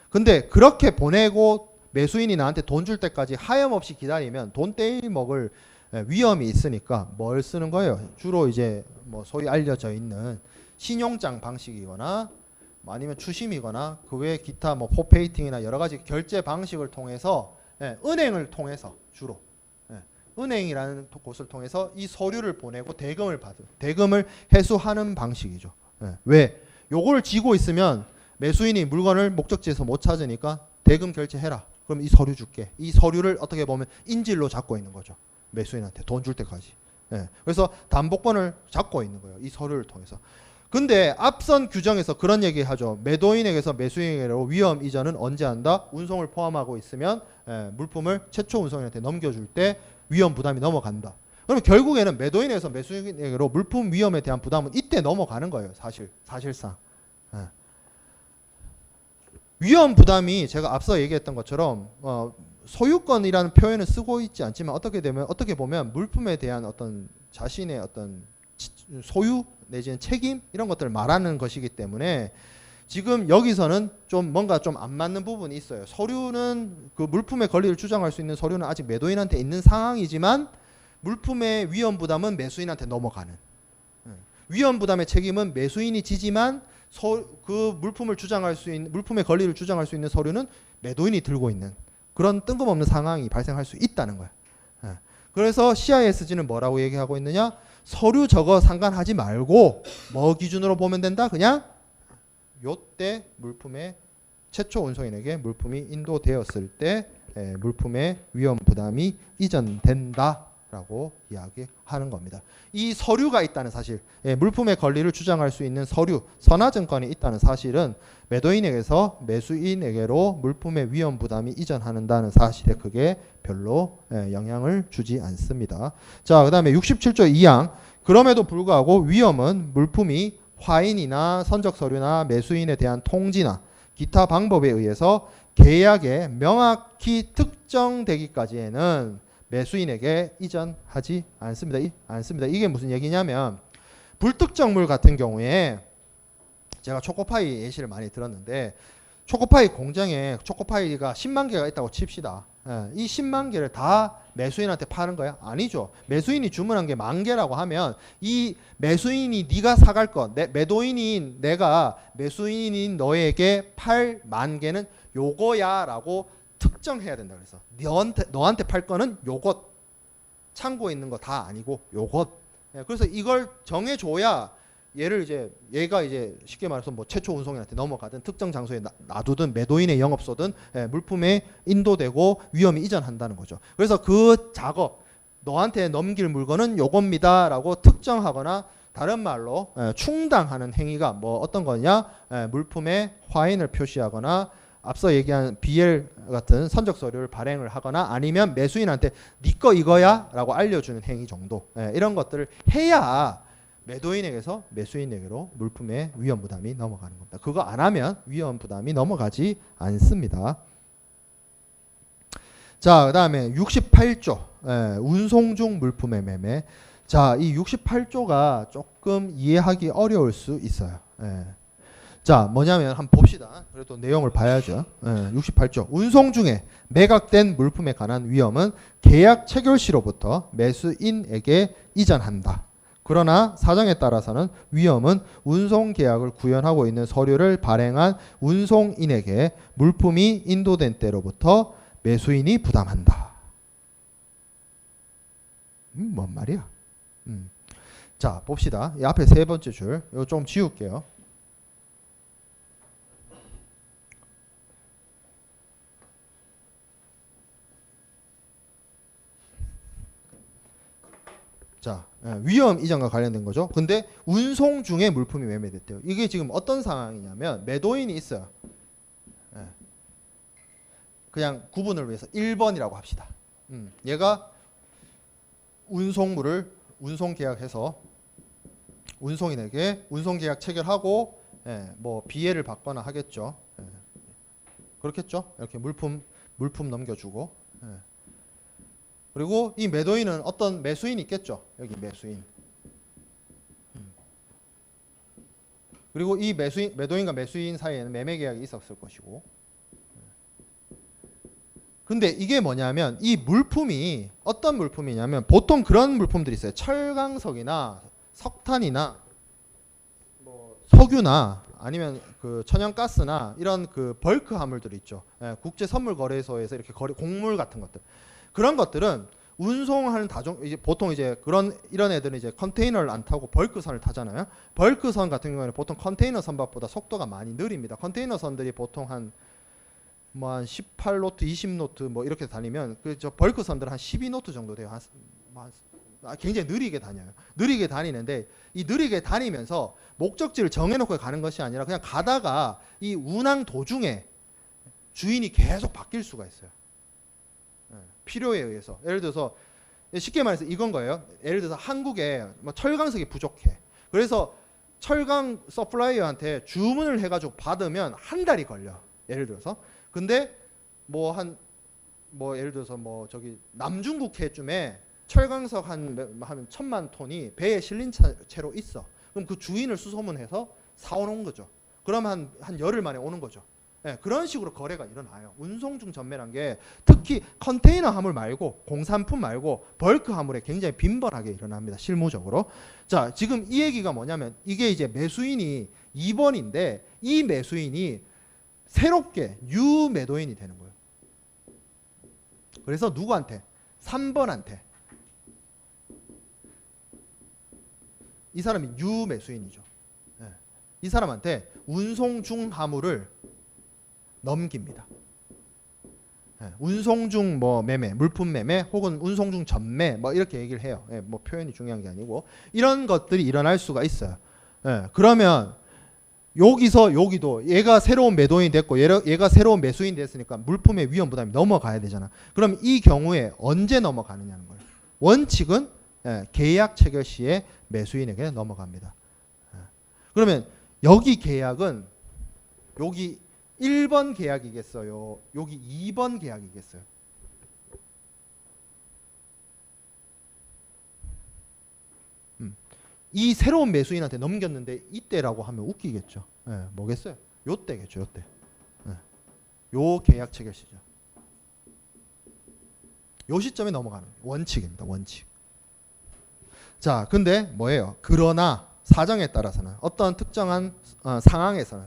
근데 그렇게 보내고 매수인이 나한테 돈 줄 때까지 하염없이 기다리면 돈 떼먹을 위험이 있으니까 뭘 쓰는 거예요? 주로 이제 뭐 소위 알려져 있는 신용장 방식이거나 아니면 추심이거나 그 외에 기타 뭐 포페이팅이나 여러 가지 결제 방식을 통해서 은행을 통해서 주로 은행이라는 곳을 통해서 이 서류를 보내고 대금을 회수하는 방식이죠. 왜? 요걸 쥐고 있으면 매수인이 물건을 목적지에서 못 찾으니까 대금 결제해라. 그럼 이 서류 줄게. 이 서류를 어떻게 보면 인질로 잡고 있는 거죠. 매수인한테 돈 줄 때까지. 그래서 담보권을 잡고 있는 거예요. 이 서류를 통해서. 근데 앞선 규정에서 그런 얘기 하죠. 매도인에게서 매수인에게로 위험 이전은 언제 한다? 운송을 포함하고 있으면 물품을 최초 운송인한테 넘겨줄 때 위험 부담이 넘어간다. 그러면 결국에는 매도인에게서 매수인에게로 물품 위험에 대한 부담은 이때 넘어가는 거예요. 사실상. 위험 부담이 제가 앞서 얘기했던 것처럼 소유권이라는 표현을 쓰고 있지 않지만 어떻게 보면 물품에 대한 어떤 자신의 어떤 소유 내지는 책임 이런 것들을 말하는 것이기 때문에 지금 여기서는 좀 뭔가 좀 안 맞는 부분이 있어요. 서류는 그 물품의 권리를 주장할 수 있는 서류는 아직 매도인한테 있는 상황이지만 물품의 위험 부담은 매수인한테 넘어가는. 위험 부담의 책임은 매수인이 지지만 그 물품을 주장할 수 있는 물품의 권리를 주장할 수 있는 서류는 매도인이 들고 있는 그런 뜬금없는 상황이 발생할 수 있다는 거야. 그래서 CISG는 뭐라고 얘기하고 있느냐? 서류 저거 상관하지 말고 뭐 기준으로 보면 된다? 그냥 요때 물품의 최초 운송인에게 물품이 인도되었을 때 물품의 위험 부담이 이전된다. 라고 이야기하는 겁니다. 이 서류가 있다는 사실, 물품의 권리를 주장할 수 있는 서류, 선화증권이 있다는 사실은 매도인에게서 매수인에게로 물품의 위험 부담이 이전한다는 사실에 크게 별로 영향을 주지 않습니다. 자, 그 다음에 67조 2항. 그럼에도 불구하고 위험은 물품이 화인이나 선적 서류나 매수인에 대한 통지나 기타 방법에 의해서 계약에 명확히 특정되기까지에는 매수인에게 이전하지 않습니다. 이게 무슨 얘기냐면 불특정물 같은 경우에 제가 초코파이 예시를 많이 들었는데 초코파이 공장에 초코파이가 10만 개가 있다고 칩시다. 이 10만 개를 다 매수인한테 파는 거야? 아니죠. 매수인이 주문한 게 10,000개라고 하면 이 매수인이 네가 사갈 거, 매도인인 내가 매수인인 너에게 80,000개는 요거야라고 특정해야 된다. 그래서 너한테 팔 거는 요것, 창고에 있는 거 다 아니고 요것. 그래서 이걸 정해줘야 얘가 이제 쉽게 말해서 뭐 최초 운송인한테 넘어가든 특정 장소에 놔두든 매도인의 영업소든 물품에 인도되고 위험이 이전한다는 거죠. 그래서 그 작업, 너한테 넘길 물건은 요겁니다라고 특정하거나 다른 말로 충당하는 행위가 뭐 어떤 거냐? 물품에 화인을 표시하거나 앞서 얘기한 BL 같은 선적 서류를 발행을 하거나 아니면 매수인한테 네 거 이거야 라고 알려주는 행위 정도, 이런 것들을 해야 매도인에게서 매수인에게로 물품의 위험 부담이 넘어가는 겁니다. 그거 안 하면 위험 부담이 넘어가지 않습니다. 자, 그 다음에 68조 운송 중 물품의 매매. 자, 이 68조가 조금 이해하기 어려울 수 있어요. 자, 뭐냐면 한번 봅시다. 그래도 내용을 봐야죠. 68조 운송 중에 매각된 물품에 관한 위험은 계약 체결 시로부터 매수인에게 이전한다. 그러나 사정에 따라서는 위험은 운송 계약을 구현하고 있는 서류를 발행한 운송인에게 물품이 인도된 때로부터 매수인이 부담한다. 뭔 말이야? 자, 봅시다. 이 앞에 세 번째 줄, 이거 좀 지울게요. 자, 위험 이전과 관련된 거죠. 근데 운송 중에 물품이 매매됐대요. 이게 지금 어떤 상황이냐면 매도인이 있어요. 그냥 구분을 위해서 1번이라고 합시다. 얘가 운송물을 운송 계약해서 운송인에게 운송 계약 체결하고 뭐 비해를 받거나 하겠죠. 그렇겠죠. 이렇게 물품 넘겨주고. 그리고 이 매도인은 어떤 매수인이 있겠죠. 여기 매수인. 그리고 이 매도인과 매수인 사이에는 매매 계약이 있었을 것이고. 근데 이게 뭐냐면 이 물품이 어떤 물품이냐면 보통 그런 물품들이 있어요. 철강석이나 석탄이나 뭐 석유나 아니면 그 천연가스나 이런 그 벌크 화물들이 있죠. 국제 선물 거래소에서 이렇게 곡물 같은 것들. 그런 것들은 운송하는 이제 보통 이제 이런 애들은 이제 컨테이너를 안 타고 벌크선을 타잖아요. 벌크선 같은 경우에는 보통 컨테이너 선박보다 속도가 많이 느립니다. 컨테이너 선들이 보통 한 18노트, 20노트 뭐 이렇게 다니면 저 벌크선들은 한 12노트 정도 돼요. 굉장히 느리게 다녀요. 느리게 다니는데 이 느리게 다니면서 목적지를 정해놓고 가는 것이 아니라 그냥 가다가 이 운항 도중에 주인이 계속 바뀔 수가 있어요. 필요에 의해서. 예를 들어서 쉽게 말해서 이건 거예요. 예를 들어서 한국에 뭐 철강석이 부족해. 그래서 철강 서플라이어한테 주문을 해가지고 받으면 한 달이 걸려. 예를 들어서. 근데 뭐 예를 들어서 뭐 저기 남중국해쯤에 철강석 한 1,000만 톤이 배에 실린 채로 있어. 그럼 그 주인을 수소문해서 사오는 거죠. 그러면 한 열흘 만에 오는 거죠. 그런 식으로 거래가 일어나요. 운송 중 전매란 게 특히 컨테이너 화물 말고 공산품 말고 벌크 화물에 굉장히 빈번하게 일어납니다. 실무적으로. 자, 지금 이 얘기가 뭐냐면 이게 이제 매수인이 2번인데 이 매수인이 새롭게 뉴 매도인이 되는 거예요. 그래서 누구한테? 3번한테. 이 사람이 뉴 매수인이죠. 이 사람한테 운송 중 화물을 넘깁니다. 운송 중 뭐 매매, 물품 매매 혹은 운송 중 전매 뭐 이렇게 얘기를 해요. 뭐 표현이 중요한 게 아니고 이런 것들이 일어날 수가 있어요. 그러면 여기도 얘가 새로운 매도인이 됐고 얘가 새로운 매수인이 됐으니까 물품의 위험 부담이 넘어가야 되잖아. 그럼 이 경우에 언제 넘어가느냐는 거예요. 원칙은 계약 체결 시에 매수인에게 넘어갑니다. 그러면 여기 계약은 여기 1번 계약이겠어요? 여기 2번 계약이겠어요? 이 새로운 매수인한테 넘겼는데 이때라고 하면 웃기겠죠. 예, 뭐겠어요? 요때겠죠. 요때. 예. 요 계약 체결 시점. 요 시점에 넘어가는 원칙입니다. 원칙. 자, 근데 뭐예요? 그러나 사정에 따라서는 어떤 특정한 상황에서는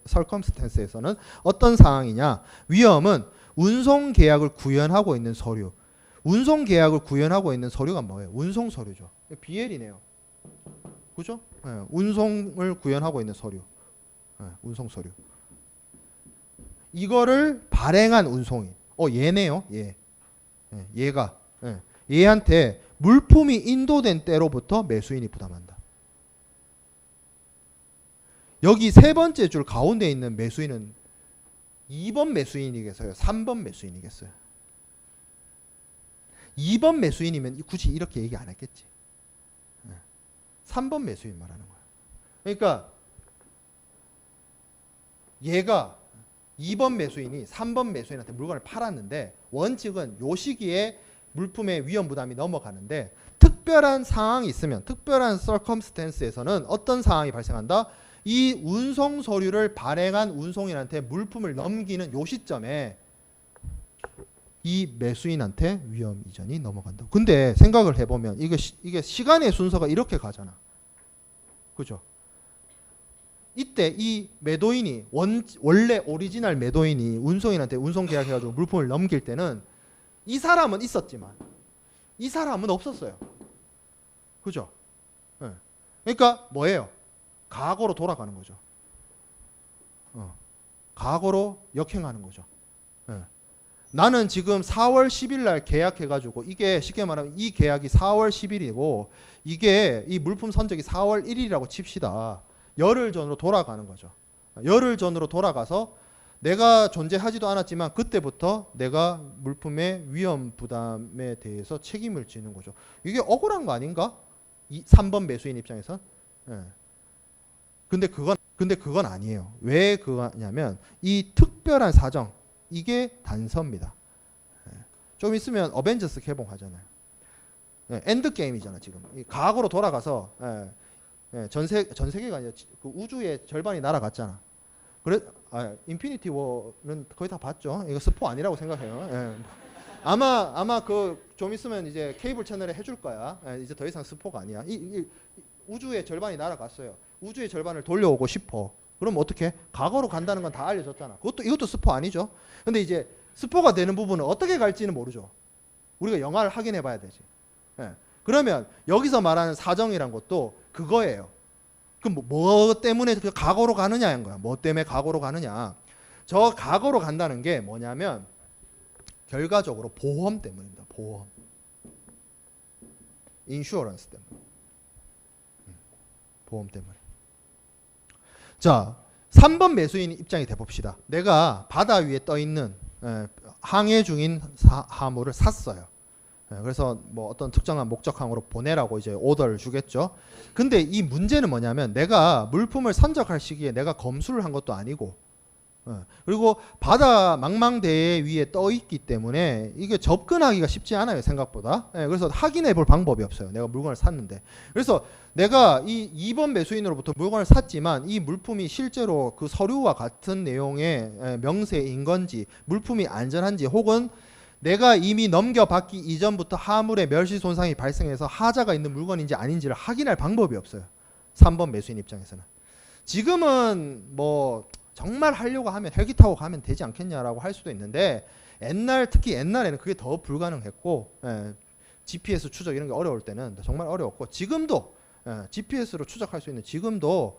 circumstance에서는 어떤 상황이냐? 위험은 운송 계약을 구현하고 있는 서류. 운송 계약을 구현하고 있는 서류가 뭐예요? 운송 서류죠. BL이네요. 그죠? 네, 운송을 구현하고 있는 서류. 네, 운송 서류. 이거를 발행한 운송인. 얘네요. 얘. 네, 얘가. 네, 얘한테 물품이 인도된 때로부터 매수인이 부담한다. 여기 세 번째 줄 가운데 있는 매수인은 2번 매수인이겠어요? 3번 매수인이겠어요? 2번 매수인이면 굳이 이렇게 얘기 안 했겠지. 3번 매수인 말하는 거야. 그러니까 얘가 2번 매수인이 3번 매수인한테 물건을 팔았는데 원칙은 요 시기에 물품의 위험 부담이 넘어가는데 특별한 상황이 있으면 특별한 circumstance에서는 어떤 상황이 발생한다? 이 운송 서류를 발행한 운송인한테 물품을 넘기는 요 시점에 이 매수인한테 위험 이전이 넘어간다. 근데 생각을 해보면 이게 시간의 순서가 이렇게 가잖아. 그죠? 이때 이 매도인이 원래 오리지널 매도인이 운송인한테 운송 계약해가지고 물품을 넘길 때는 이 사람은 있었지만 이 사람은 없었어요. 그죠? 네. 그러니까 뭐예요? 과거로 돌아가는 거죠. 과거로 역행하는 거죠. 네. 나는 지금 4월 10일 날 계약해가지고 이게 쉽게 말하면 이 계약이 4월 10일이고 이게 이 물품 선적이 4월 1일이라고 칩시다. 열흘 전으로 돌아가는 거죠. 열흘 전으로 돌아가서 내가 존재하지도 않았지만 그때부터 내가 물품의 위험 부담에 대해서 책임을 지는 거죠. 이게 억울한 거 아닌가? 3번 매수인 입장에서. 예. 근데 그건 아니에요. 왜 그거냐면 이 특별한 사정 이게 단서입니다. 예. 좀 있으면 어벤져스 개봉하잖아요. 예. 엔드 게임이잖아 지금. 과거로 돌아가서 전 세계가 아니라 그 우주의 절반이 날아갔잖아. 그래 인피니티 워는 거의 다 봤죠. 이거 스포 아니라고 생각해요. 예. 아마 그 좀 있으면 이제 케이블 채널에 해줄 거야. 예. 이제 더 이상 스포가 아니야. 우주의 절반이 날아갔어요. 우주의 절반을 돌려오고 싶어. 그럼 어떻게? 과거로 간다는 건 다 알려졌잖아. 이것도 스포 아니죠. 근데 이제 스포가 되는 부분은 어떻게 갈지는 모르죠. 우리가 영화를 확인해 봐야 되지. 예. 그러면 여기서 말하는 사정이란 것도 그거예요. 그럼 뭐 때문에 과거로 가느냐인 거야. 뭐 때문에 과거로 가느냐. 저 과거로 간다는 게 뭐냐면 결과적으로 보험 때문입니다. 보험. 인슈어런스 때문에. 보험 때문에. 자, 3번 매수인 입장이 돼봅시다. 내가 바다 위에 떠 있는 항해 중인 화물을 샀어요. 그래서 뭐 어떤 특정한 목적항으로 보내라고 이제 오더를 주겠죠. 근데 이 문제는 뭐냐면 내가 물품을 선적할 시기에 내가 검수를 한 것도 아니고 그리고 바다 망망대해 위에 떠 있기 때문에 이게 접근하기가 쉽지 않아요. 생각보다. 그래서 확인해 볼 방법이 없어요. 내가 물건을 샀는데. 그래서 내가 이 2번 매수인으로부터 물건을 샀지만 이 물품이 실제로 그 서류와 같은 내용의 명세인 건지 물품이 안전한지 혹은 내가 이미 넘겨받기 이전부터 화물의 멸시 손상이 발생해서 하자가 있는 물건인지 아닌지를 확인할 방법이 없어요. 3번 매수인 입장에서는. 지금은 뭐 정말 하려고 하면 헬기 타고 가면 되지 않겠냐라고 할 수도 있는데 특히 옛날에는 그게 더 불가능했고 GPS 추적 이런 게 어려울 때는 정말 어려웠고 지금도 GPS로 추적할 수 있는 지금도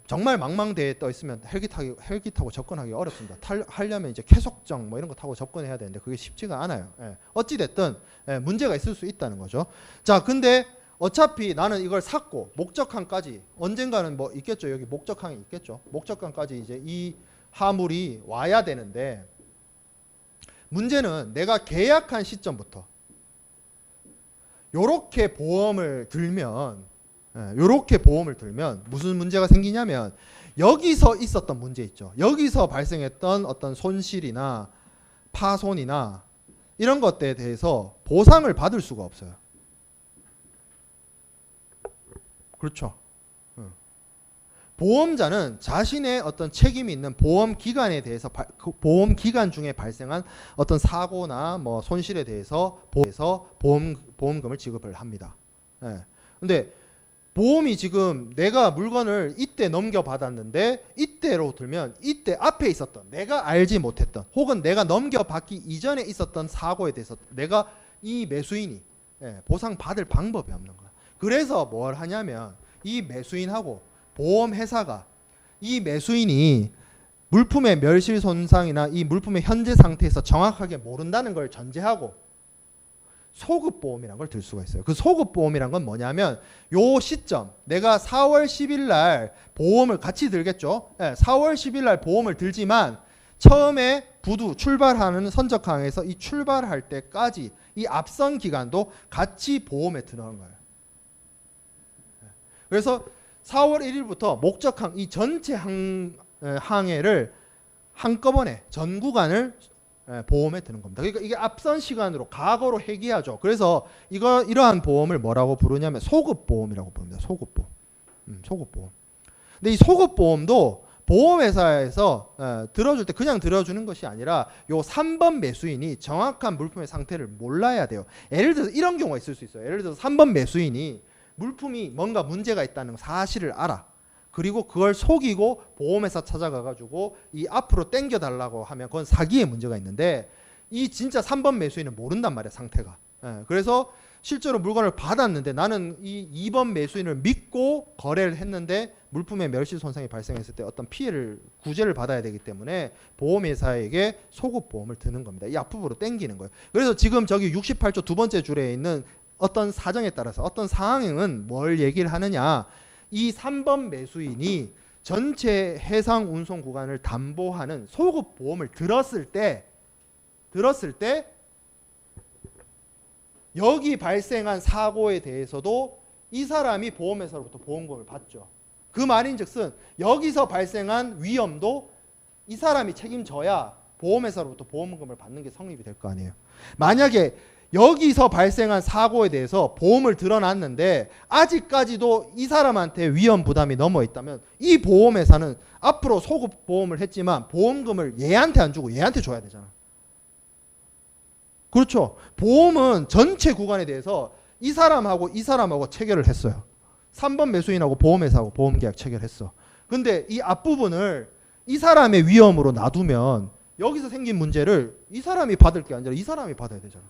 정말 망망대해에 떠 있으면 헬기 타고 접근하기 어렵습니다. 하려면 이제 캐속정 뭐 이런 거 타고 접근해야 되는데 그게 쉽지가 않아요. 어찌 됐든 문제가 있을 수 있다는 거죠. 자, 근데 어차피 나는 이걸 샀고 목적항까지 언젠가는 뭐 있겠죠. 여기 목적항이 있겠죠. 목적항까지 이제 이 화물이 와야 되는데 문제는 내가 계약한 시점부터 요렇게 보험을 들면 무슨 문제가 생기냐면 여기서 있었던 문제 있죠. 여기서 발생했던 어떤 손실이나 파손이나 이런 것들에 대해서 보상을 받을 수가 없어요. 그렇죠. 보험자는 자신의 어떤 책임이 있는 보험 기간에 대해서 그 보험 기간 중에 발생한 어떤 사고나 뭐 손실에 대해서 보험금을 지급을 합니다. 예. 근데 보험이 지금 내가 물건을 이때 넘겨받았는데 이때로 들면 이때 앞에 있었던 내가 알지 못했던 혹은 내가 넘겨받기 이전에 있었던 사고에 대해서 내가 이 매수인이 보상받을 방법이 없는 거야. 그래서 뭘 하냐면 이 매수인하고 보험회사가 이 매수인이 물품의 멸실 손상이나 이 물품의 현재 상태에서 정확하게 모른다는 걸 전제하고 소급보험이라는 걸 들 수가 있어요. 그 소급보험이란 건 뭐냐면 요 시점 내가 4월 10일 날 보험을 같이 들겠죠. 4월 10일 날 보험을 들지만 처음에 부두 출발하는 선적항에서 이 출발할 때까지 이 앞선 기간도 같이 보험에 들어간 거예요. 그래서 4월 1일부터 목적항 이 전체 항해를 한꺼번에 전 구간을 보험에 드는 겁니다. 그러니까 이게 앞선 시간으로 과거로 회귀하죠. 그래서 이러한 보험을 뭐라고 부르냐면 소급보험이라고 부릅니다. 소급보험. 소급보험. 근데 이 소급보험도 보험회사에서 들어줄 때 그냥 들어주는 것이 아니라 요 3번 매수인이 정확한 물품의 상태를 몰라야 돼요. 예를 들어서 이런 경우가 있을 수 있어요. 예를 들어서 3번 매수인이 물품이 뭔가 문제가 있다는 사실을 알아. 그리고 그걸 속이고 보험회사 찾아가가지고 이 앞으로 땡겨달라고 하면 그건 사기의 문제가 있는데 이 진짜 3번 매수인은 모른단 말이야 상태가. 그래서 실제로 물건을 받았는데 나는 이 2번 매수인을 믿고 거래를 했는데 물품의 멸실 손상이 발생했을 때 어떤 피해를 구제를 받아야 되기 때문에 보험회사에게 소급보험을 드는 겁니다. 이 앞부분으로 땡기는 거예요. 그래서 지금 저기 68조 두 번째 줄에 있는 어떤 사정에 따라서 어떤 상황은 뭘 얘기를 하느냐, 이 3번 매수인이 전체 해상 운송 구간을 담보하는 소급보험을 들었을 때 여기 발생한 사고에 대해서도 이 사람이 보험회사로부터 보험금을 받죠. 그 말인즉슨 여기서 발생한 위험도 이 사람이 책임져야 보험회사로부터 보험금을 받는 게 성립이 될 거 아니에요. 만약에 여기서 발생한 사고에 대해서 보험을 들어놨는데 아직까지도 이 사람한테 위험 부담이 넘어 있다면 이 보험회사는 앞으로 소급보험을 했지만 보험금을 얘한테 안 주고 얘한테 줘야 되잖아. 그렇죠. 보험은 전체 구간에 대해서 이 사람하고 체결을 했어요. 3번 매수인하고 보험회사하고 보험계약 체결했어. 근데 이 앞부분을 이 사람의 위험으로 놔두면 여기서 생긴 문제를 이 사람이 받을 게 아니라 이 사람이 받아야 되잖아.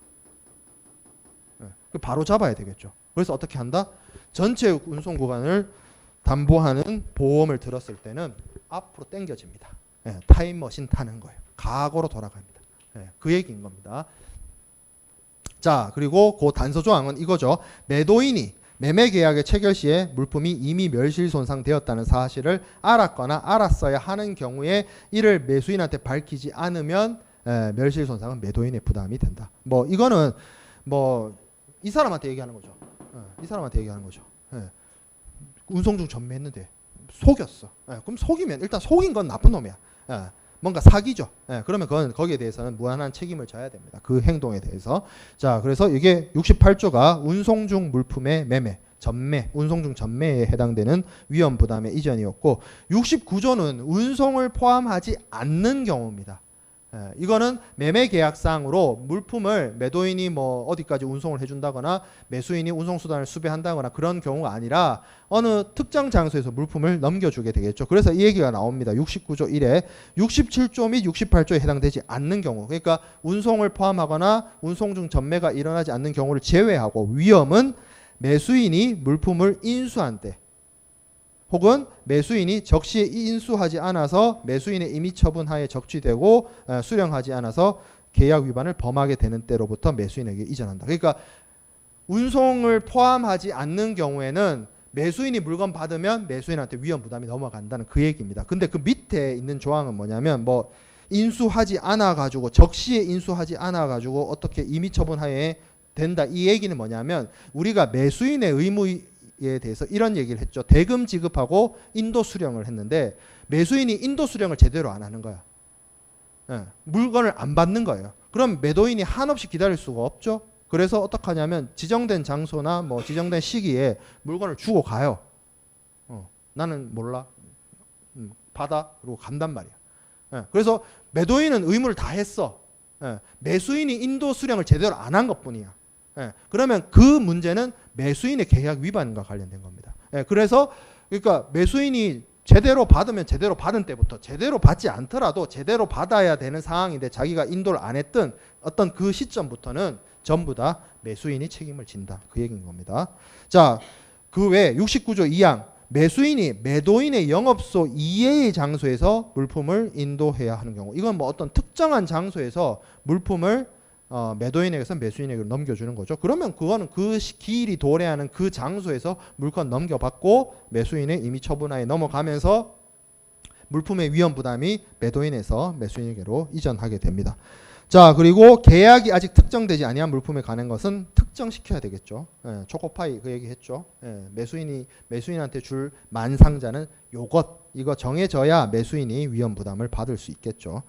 바로 잡아야 되겠죠. 그래서 어떻게 한다? 전체 운송 구간을 담보하는 보험을 들었을 때는 앞으로 당겨집니다. 타임머신 타는 거예요. 과거로 돌아갑니다. 그 얘기인 겁니다. 자, 그리고 그 단서 조항은 이거죠. 매도인이 매매 계약의 체결 시에 물품이 이미 멸실 손상되었다는 사실을 알았거나 알았어야 하는 경우에 이를 매수인한테 밝히지 않으면 멸실 손상은 매도인의 부담이 된다. 뭐 이거는 뭐 이 사람한테 얘기하는 거죠. 이 사람한테 얘기하는 거죠. 운송 중 전매했는데 속였어. 그럼 속이면 일단 속인 건 나쁜 놈이야. 뭔가 사기죠. 그러면 그건 거기에 대해서는 무한한 책임을 져야 됩니다. 그 행동에 대해서. 자, 그래서 이게 68조가 운송 중 물품의 매매, 전매, 운송 중 전매에 해당되는 위험 부담의 이전이었고 69조는 운송을 포함하지 않는 경우입니다. 이거는 매매 계약상으로 물품을 매도인이 뭐 어디까지 운송을 해준다거나 매수인이 운송수단을 수배한다거나 그런 경우가 아니라 어느 특정 장소에서 물품을 넘겨주게 되겠죠. 그래서 이 얘기가 나옵니다. 69조 1에 67조 및 68조에 해당되지 않는 경우, 그러니까 운송을 포함하거나 운송 중 전매가 일어나지 않는 경우를 제외하고 위험은 매수인이 물품을 인수한 때 혹은 매수인이 적시에 인수하지 않아서 매수인의 임의 처분하에 적취되고 수령하지 않아서 계약 위반을 범하게 되는 때로부터 매수인에게 이전한다. 그러니까 운송을 포함하지 않는 경우에는 매수인이 물건 받으면 매수인한테 위험 부담이 넘어간다는 그 얘기입니다. 근데 그 밑에 있는 조항은 뭐냐면 뭐 인수하지 않아 가지고 적시에 인수하지 않아 가지고 어떻게 임의 처분하에 된다. 이 얘기는 뭐냐면 우리가 매수인의 의무에 대해서 이런 얘기를 했죠. 대금 지급하고 인도 수령을 했는데 매수인이 인도 수령을 제대로 안 하는 거야. 물건을 안 받는 거예요. 그럼 매도인이 한없이 기다릴 수가 없죠. 그래서 어떻게 하냐면 지정된 장소나 뭐 지정된 시기에 물건을 주고 가요. 나는 몰라. 받아. 그러고 간단 말이야. 예, 그래서 매도인은 의무를 다 했어. 예, 매수인이 인도 수령을 제대로 안 한 것뿐이야. 예, 그러면 그 문제는 매수인의 계약 위반과 관련된 겁니다. 예, 그래서 그러니까 매수인이 제대로 받으면 제대로 받은 때부터 제대로 받지 않더라도 제대로 받아야 되는 상황인데 자기가 인도를 안 했던 어떤 그 시점부터는 전부 다 매수인이 책임을 진다. 그 얘기인 겁니다. 자, 그 외 69조 2항 매수인이 매도인의 영업소 이외의 장소에서 물품을 인도해야 하는 경우, 이건 뭐 어떤 특정한 장소에서 물품을 매도인에게서 매수인에게 넘겨주는 거죠. 그러면 그거는 그 기일이 도래하는 그 장소에서 물건 넘겨받고 매수인의 임의 처분하에 넘어가면서 물품의 위험 부담이 매도인에서 매수인에게로 이전하게 됩니다. 자, 그리고 계약이 아직 특정되지 아니한 물품에 관한 것은 특정시켜야 되겠죠. 예, 초코파이 그 얘기했죠. 예, 매수인한테 줄 만상자는 이거 정해져야 매수인이 위험 부담을 받을 수 있겠죠.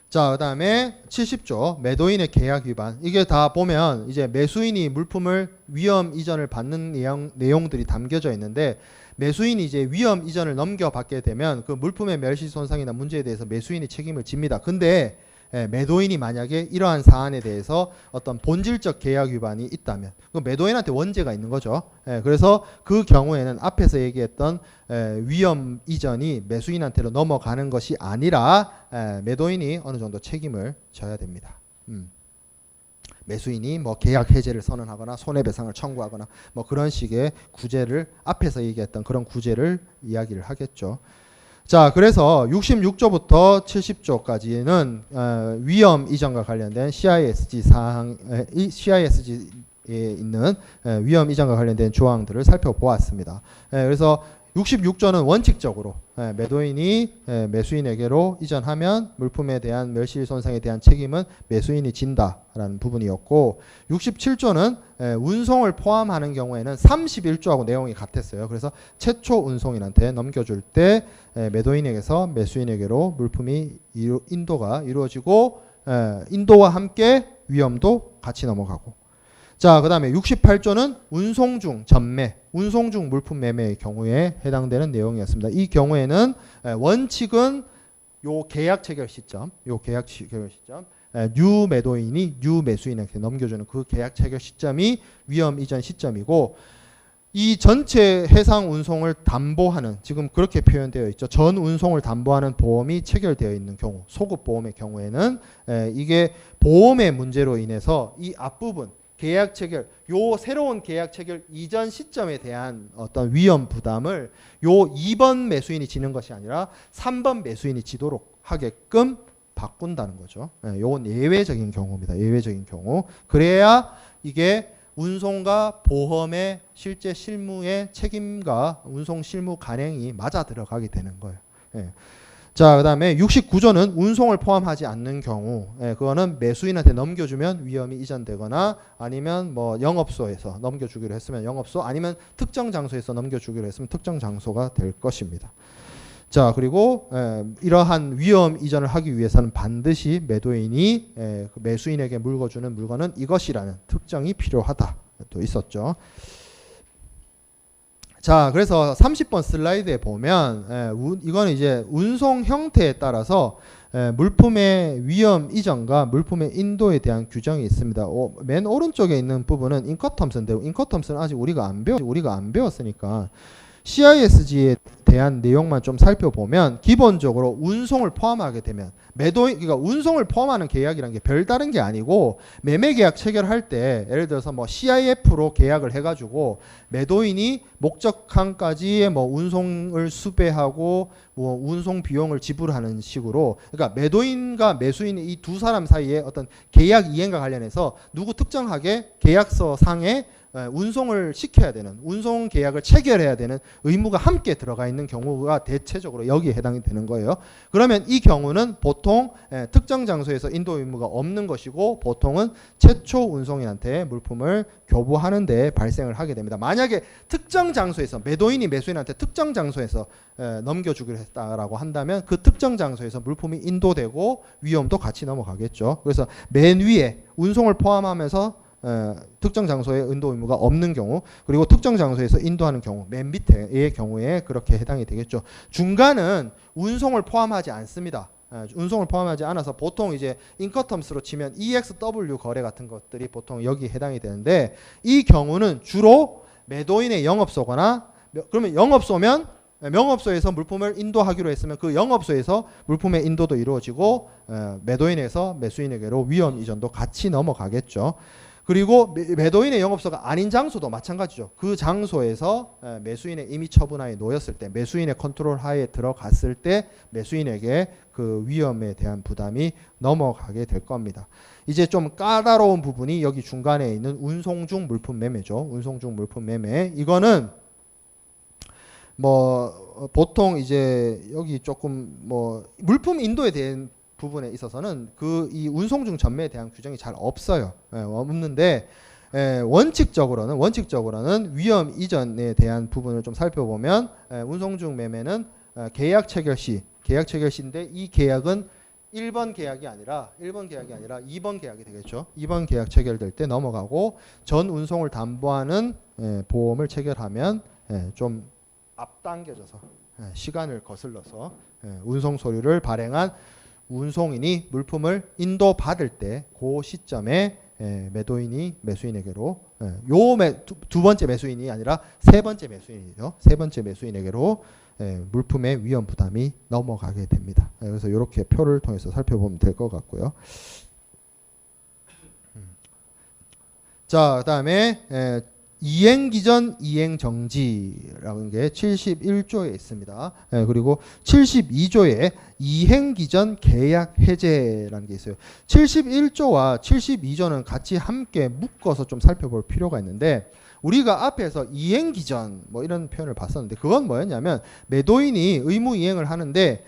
자, 그다음에 70조 매도인의 계약 위반. 이게 다 보면 이제 매수인이 물품을 위험 이전을 받는 내용들이 담겨져 있는데, 매수인이 이제 위험 이전을 넘겨받게 되면 그 물품의 멸시 손상이나 문제에 대해서 매수인이 책임을 집니다. 근데 매도인이 만약에 이러한 사안에 대해서 어떤 본질적 계약 위반이 있다면 그 매도인한테 원죄가 있는 거죠. 그래서 그 경우에는 앞에서 얘기했던 위험 이전이 매수인한테로 넘어가는 것이 아니라 매도인이 어느 정도 책임을 져야 됩니다. 매수인이 뭐 계약 해제를 선언하거나 손해배상을 청구하거나 뭐 그런 식의 구제를 앞에서 얘기했던 그런 구제를 이야기를 하겠죠. 자, 그래서 66조부터 70조까지는 위험 이전과 관련된 CISG 사항, CISG에 있는 위험 이전과 관련된 조항들을 살펴보았습니다. 그래서 66조는 원칙적으로 매도인이 매수인에게로 이전하면 물품에 대한 멸실 손상에 대한 책임은 매수인이 진다라는 부분이었고, 67조는 운송을 포함하는 경우에는 31조하고 내용이 같았어요. 그래서 최초 운송인한테 넘겨줄 때 매도인에게서 매수인에게로 물품이 인도가 이루어지고 인도와 함께 위험도 같이 넘어가고, 자, 그 다음에 68조는 운송 중 전매, 운송 중 물품 매매의 경우에 해당되는 내용이었습니다. 이 경우에는 원칙은 요 계약 체결 시점, 뉴 매도인이 뉴 매수인에게 넘겨주는 그 계약 체결 시점이 위험 이전 시점이고, 이 전체 해상 운송을 담보하는, 지금 그렇게 표현되어 있죠. 전 운송을 담보하는 보험이 체결되어 있는 경우, 소급 보험의 경우에는 이게 보험의 문제로 인해서 이 앞부분 계약 체결, 요 새로운 계약 체결 이전 시점에 대한 어떤 위험 부담을 요 2번 매수인이 지는 것이 아니라 3번 매수인이 지도록 하게끔 바꾼다는 거죠. 요건 예외적인 경우입니다. 예외적인 경우. 그래야 이게 운송과 보험의 실제 실무의 책임과 운송 실무 간행이 맞아 들어가게 되는 거예요. 자, 그 다음에 69조는 운송을 포함하지 않는 경우, 그거는 매수인한테 넘겨주면 위험이 이전되거나 아니면 뭐 영업소에서 넘겨주기로 했으면 영업소, 아니면 특정 장소에서 넘겨주기로 했으면 특정 장소가 될 것입니다. 자, 그리고 이러한 위험 이전을 하기 위해서는 반드시 매도인이 매수인에게 물어주는 물건은 이것이라는 특정이 필요하다. 또 있었죠. 자, 그래서 30번 슬라이드에 보면 이거는 이제 운송 형태에 따라서 물품의 위험 이전과 물품의 인도에 대한 규정이 있습니다. 맨 오른쪽에 있는 부분은 인커텀스인데, 인커텀스는 아직 우리가 안 배웠으니까 CISG에 대한 내용만 좀 살펴보면, 기본적으로 운송을 포함하게 되면 그러니까 운송을 포함하는 계약이라는 게 별다른 게 아니고, 매매 계약 체결할 때 예를 들어서 뭐 CIF로 계약을 해가지고 매도인이 목적항까지의 뭐 운송을 수배하고 뭐 운송 비용을 지불하는 식으로, 그러니까 매도인과 매수인 이 두 사람 사이에 어떤 계약 이행과 관련해서 누구 특정하게 계약서 상에 운송을 시켜야 되는, 운송 계약을 체결해야 되는 의무가 함께 들어가 있는 경우가 대체적으로 여기에 해당이 되는 거예요. 그러면 이 경우는 보통 특정 장소에서 인도 의무가 없는 것이고, 보통은 최초 운송인한테 물품을 교부하는 데 발생을 하게 됩니다. 만약에 특정 장소에서 매도인이 매수인한테 특정 장소에서 넘겨주기로 했다라고 한다면 그 특정 장소에서 물품이 인도되고 위험도 같이 넘어가겠죠. 그래서 맨 위에 운송을 포함하면서 특정 장소에 인도 의무가 없는 경우, 그리고 특정 장소에서 인도하는 경우, 맨 밑에의 경우에 그렇게 해당이 되겠죠. 중간은 운송을 포함하지 않습니다. 운송을 포함하지 않아서 보통 이제 인커텀스로 치면 EXW 거래 같은 것들이 보통 여기 해당이 되는데, 이 경우는 주로 매도인의 영업소거나, 그러면 영업소면 명업소에서 물품을 인도하기로 했으면 그 영업소에서 물품의 인도도 이루어지고 매도인에서 매수인에게로 위험 이전도 같이 넘어가겠죠. 그리고 매도인의 영업소가 아닌 장소도 마찬가지죠. 그 장소에서 매수인의 임의 처분하에 놓였을 때, 매수인의 컨트롤 하에 들어갔을 때 매수인에게 그 위험에 대한 부담이 넘어가게 될 겁니다. 이제 좀 까다로운 부분이 여기 중간에 있는 운송 중 물품 매매죠. 운송 중 물품 매매. 이거는 뭐 보통 이제 여기 조금 뭐 물품 인도에 대한 부분에 있어서는 그 이 운송 중 전매에 대한 규정이 잘 없어요. 없는데 원칙적으로는 위험 이전에 대한 부분을 좀 살펴보면 운송 중 매매는 계약 체결 시인데 이 계약은 1번 계약이 아니라 2번 계약이 되겠죠. 2번 계약 체결될 때 넘어가고, 전 운송을 담보하는 보험을 체결하면 좀 앞당겨져서 시간을 거슬러서 운송 서류를 발행한 운송인이 물품을 인도받을 때 그 시점에 매도인이 매수인에게로 두 번째 매수인이 아니라 세 번째 매수인이죠. 세 번째 매수인에게로 물품의 위험 부담이 넘어가게 됩니다. 그래서 이렇게 표를 통해서 살펴보면 될 것 같고요. 자, 그다음에 이행 기전 이행 정지라는 게 71조에 있습니다. 그리고 72조에 이행 기전 계약 해제라는 게 있어요. 71조와 72조는 같이 함께 묶어서 좀 살펴볼 필요가 있는데, 우리가 앞에서 이행 기전 뭐 이런 표현을 봤었는데, 그건 뭐였냐면 매도인이 의무 이행을 하는데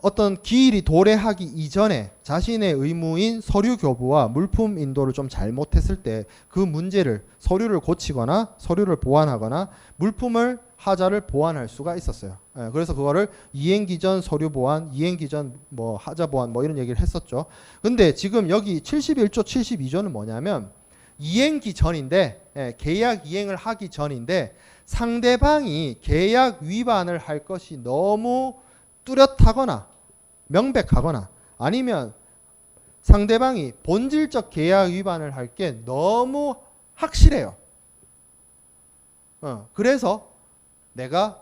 어떤 기일이 도래하기 이전에 자신의 의무인 서류 교부와 물품 인도를 좀 잘못했을 때 그 문제를, 서류를 고치거나 서류를 보완하거나 물품을 하자를 보완할 수가 있었어요. 그래서 그거를 이행기전 서류 보완, 이행기전 뭐 하자 보완 뭐 이런 얘기를 했었죠. 근데 지금 여기 71조 72조는 뭐냐면 이행기 전인데, 계약 이행을 하기 전인데 상대방이 계약 위반을 할 것이 너무 뚜렷하거나 명백하거나, 아니면 상대방이 본질적 계약 위반을 할 게 너무 확실해요. 그래서 내가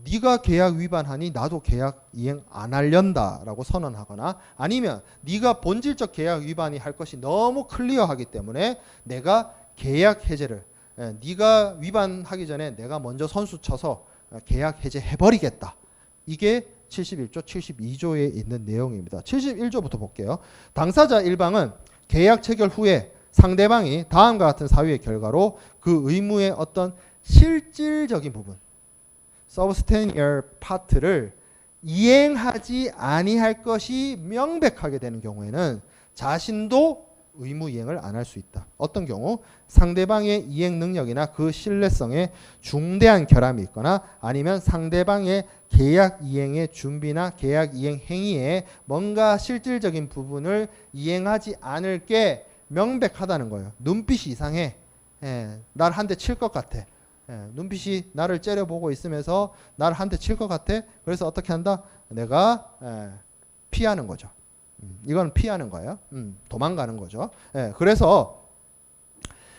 네가 계약 위반하니 나도 계약 이행 안 하련다라고 선언하거나, 아니면 네가 본질적 계약 위반이 할 것이 너무 클리어하기 때문에 내가 계약 해제를, 네가 위반하기 전에 내가 먼저 선수 쳐서 계약 해제 해버리겠다. 이게 71조, 72조에 있는 내용입니다. 71조부터 볼게요. 당사자 일방은 계약 체결 후에 상대방이 다음과 같은 사유의 결과로 그 의무의 어떤 실질적인 부분, substantial part를 이행하지 아니할 것이 명백하게 되는 경우에는 자신도 의무 이행을 안 할 수 있다. 어떤 경우? 상대방의 이행 능력이나 그 신뢰성에 중대한 결함이 있거나, 아니면 상대방의 계약 이행의 준비나 계약 이행 행위에 뭔가 실질적인 부분을 이행하지 않을 게 명백하다는 거예요. 눈빛이 이상해. 날 한 대 칠 것 같아. 눈빛이 나를 째려보고 있으면서 나를 한 대 칠 것 같아. 그래서 어떻게 한다? 내가 피하는 거죠. 이건 피하는 거예요. 도망가는 거죠. 그래서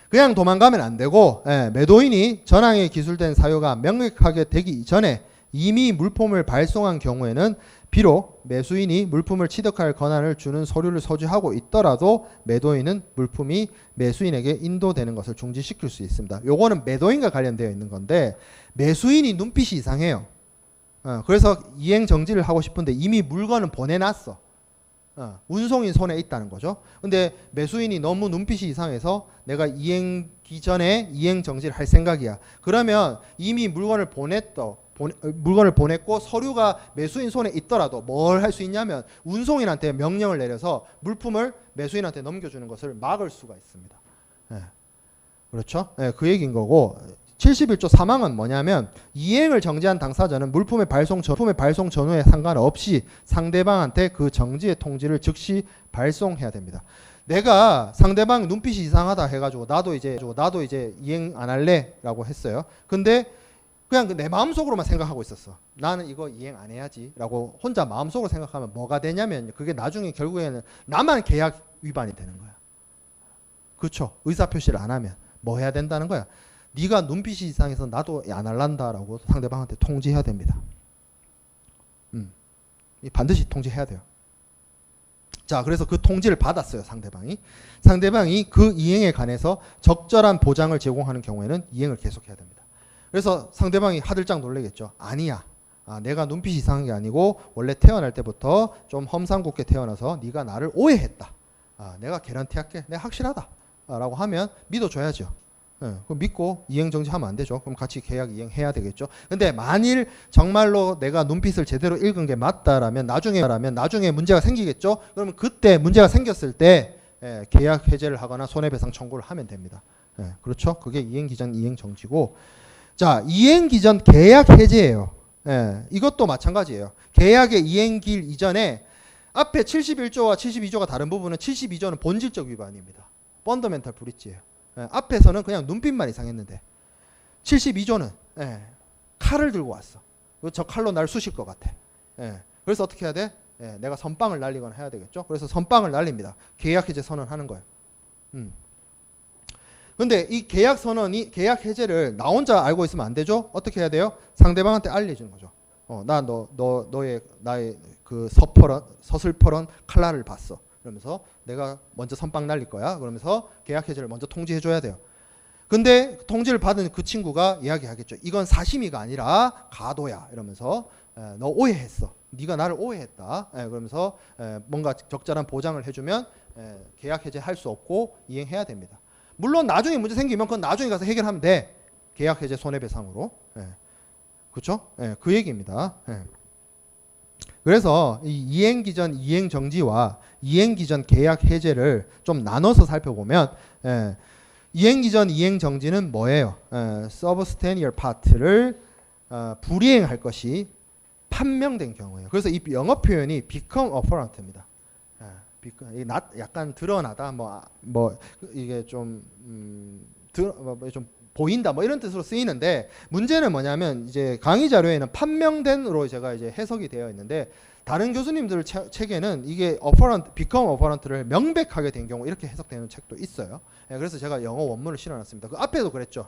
그냥 도망가면 안 되고, 매도인이 전항에 기술된 사유가 명백하게 되기 전에 이미 물품을 발송한 경우에는 비록 매수인이 물품을 취득할 권한을 주는 서류를 서류하고 있더라도 매도인은 물품이 매수인에게 인도되는 것을 중지시킬 수 있습니다. 요거는 매도인과 관련되어 있는 건데, 매수인이 눈빛이 이상해요. 그래서 이행 정지를 하고 싶은데 이미 물건은 보내놨어. 운송인 손에 있다는 거죠. 근데 매수인이 너무 눈빛이 이상해서 내가 이행기 전에 이행 정지를 할 생각이야. 그러면 이미 물건을 보냈고 서류가 매수인 손에 있더라도 뭘 할 수 있냐면 운송인한테 명령을 내려서 물품을 매수인한테 넘겨주는 것을 막을 수가 있습니다. 그렇죠? 그 얘기인 거고, 71조 3항은 뭐냐면 이행을 정지한 당사자는 물품의 발송 전후에 상관없이 상대방한테 그 정지의 통지를 즉시 발송해야 됩니다. 내가 상대방 눈빛이 이상하다 해가지고 나도 이제 이행 안 할래라고 했어요. 근데 그냥 내 마음속으로만 생각하고 있었어. 나는 이거 이행 안 해야지라고 혼자 마음속으로 생각하면 뭐가 되냐면 그게 나중에 결국에는 나만 계약 위반이 되는 거야. 그렇죠? 의사표시를 안 하면 뭐 해야 된다는 거야. 네가 눈빛이 이상해서 나도 안 할란다라고 상대방한테 통지해야 됩니다. 반드시 통지해야 돼요. 자, 그래서 그 통지를 받았어요, 상대방이. 상대방이 그 이행에 관해서 적절한 보장을 제공하는 경우에는 이행을 계속해야 됩니다. 그래서 상대방이 하들짝 놀라겠죠. 아니야. 내가 눈빛이 이상한 게 아니고 원래 태어날 때부터 좀 험상궂게 태어나서 네가 나를 오해했다. 내가 개런티할게. 내가 확실하다. 라고 하면 믿어줘야죠. 그럼 믿고 이행 정지하면 안 되죠. 그럼 같이 계약 이행해야 되겠죠. 근데 만일 정말로 내가 눈빛을 제대로 읽은 게 맞다라면 나중에 문제가 생기겠죠. 그러면 그때 문제가 생겼을 때 계약 해제를 하거나 손해배상 청구를 하면 됩니다. 그렇죠. 그게 이행 기전 이행 정지고, 자, 이행 기전 계약 해제예요. 이것도 마찬가지예요. 계약의 이행길 이전에 앞에 71조와 72조가 다른 부분은 72조는 본질적 위반입니다. 펀더멘탈 브리치예요. 앞에서는 그냥 눈빛만 이상했는데 72조는 칼을 들고 왔어. 저 칼로 날 쑤실 것 같아. 그래서 어떻게 해야 돼? 내가 선빵을 날리거나 해야 되겠죠. 그래서 선빵을 날립니다. 계약 해제 선언하는 거예요. 근데 이 계약 선언이 계약 해제를 나 혼자 알고 있으면 안 되죠. 어떻게 해야 돼요? 상대방한테 알려주는 거죠. 나의 그 서슬퍼런 칼날을 봤어. 그러면서 내가 먼저 선빵 날릴 거야. 그러면서 계약 해제를 먼저 통지해 줘야 돼요. 근데 통지를 받은 그 친구가 이야기하겠죠. 이건 사심이가 아니라 가도야. 이러면서 너 오해했어. 네가 나를 오해했다. 그러면서 뭔가 적절한 보장을 해주면 계약 해제할 수 없고 이행해야 됩니다. 물론 나중에 문제 생기면 그건 나중에 가서 해결하면 돼. 계약 해제 손해배상으로. 그렇죠? 그 얘기입니다. 그래서 이 이행 기전 이행 정지와 이행 기전 계약 해제를 좀 나눠서 살펴보면 이행 기전 이행 정지는 뭐예요? substantial part를 불이행할 것이 판명된 경우예요. 그래서 이 영어 표현이 become apparent입니다. 약간 드러나다, 뭐 이게 좀 보인다, 뭐 이런 뜻으로 쓰이는데, 문제는 뭐냐면 이제 강의 자료에는 판명된으로 제가 이제 해석이 되어 있는데, 다른 교수님들 책에는 이게 apparent, become apparent를 명백하게 된 경우 이렇게 해석되는 책도 있어요. 그래서 제가 영어 원문을 실어놨습니다. 그 앞에도 그랬죠.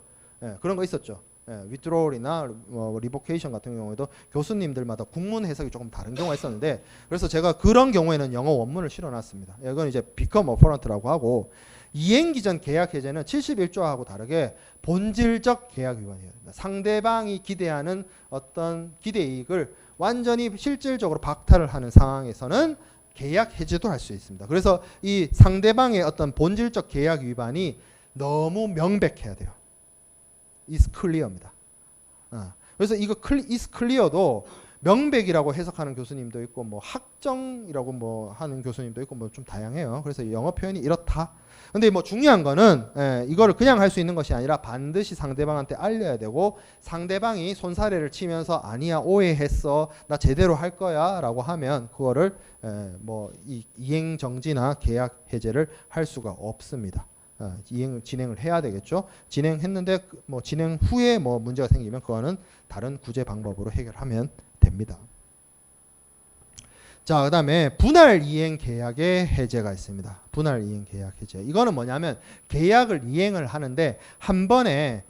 그런 거 있었죠. withdrawal이나 revocation 같은 경우에도 교수님들마다 국문 해석이 조금 다른 경우가 있었는데, 그래서 제가 그런 경우에는 영어 원문을 실어놨습니다. 이건 이제 become apparent라고 하고, 이행 기전 계약 해제는 71조하고 다르게 본질적 계약 위반이에요. 상대방이 기대하는 어떤 기대 이익을 완전히 실질적으로 박탈을 하는 상황에서는 계약 해제도 할 수 있습니다. 그래서 이 상대방의 어떤 본질적 계약 위반이 너무 명백해야 돼요. is clear입니다. 그래서 이거 is clear도 명백이라고 해석하는 교수님도 있고, 뭐 확정이라고 뭐 하는 교수님도 있고, 뭐 좀 다양해요. 그래서 영어 표현이 이렇다. 근데 뭐 중요한 거는 이거를 그냥 할 수 있는 것이 아니라 반드시 상대방한테 알려야 되고, 상대방이 손사래를 치면서 아니야, 오해했어, 나 제대로 할 거야 라고 하면 그거를 뭐 이행 정지나 계약 해제를 할 수가 없습니다. 진행을 해야 되겠죠. 진행했는데 뭐 진행 후에 뭐 문제가 생기면 그거는 다른 구제 방법으로 해결하면 됩니다. 자, 그다음에 분할 이행 계약의 해제가 있습니다. 분할 이행 계약 해제. 이거는 뭐냐면 계약을 이행을 하는데 한 번에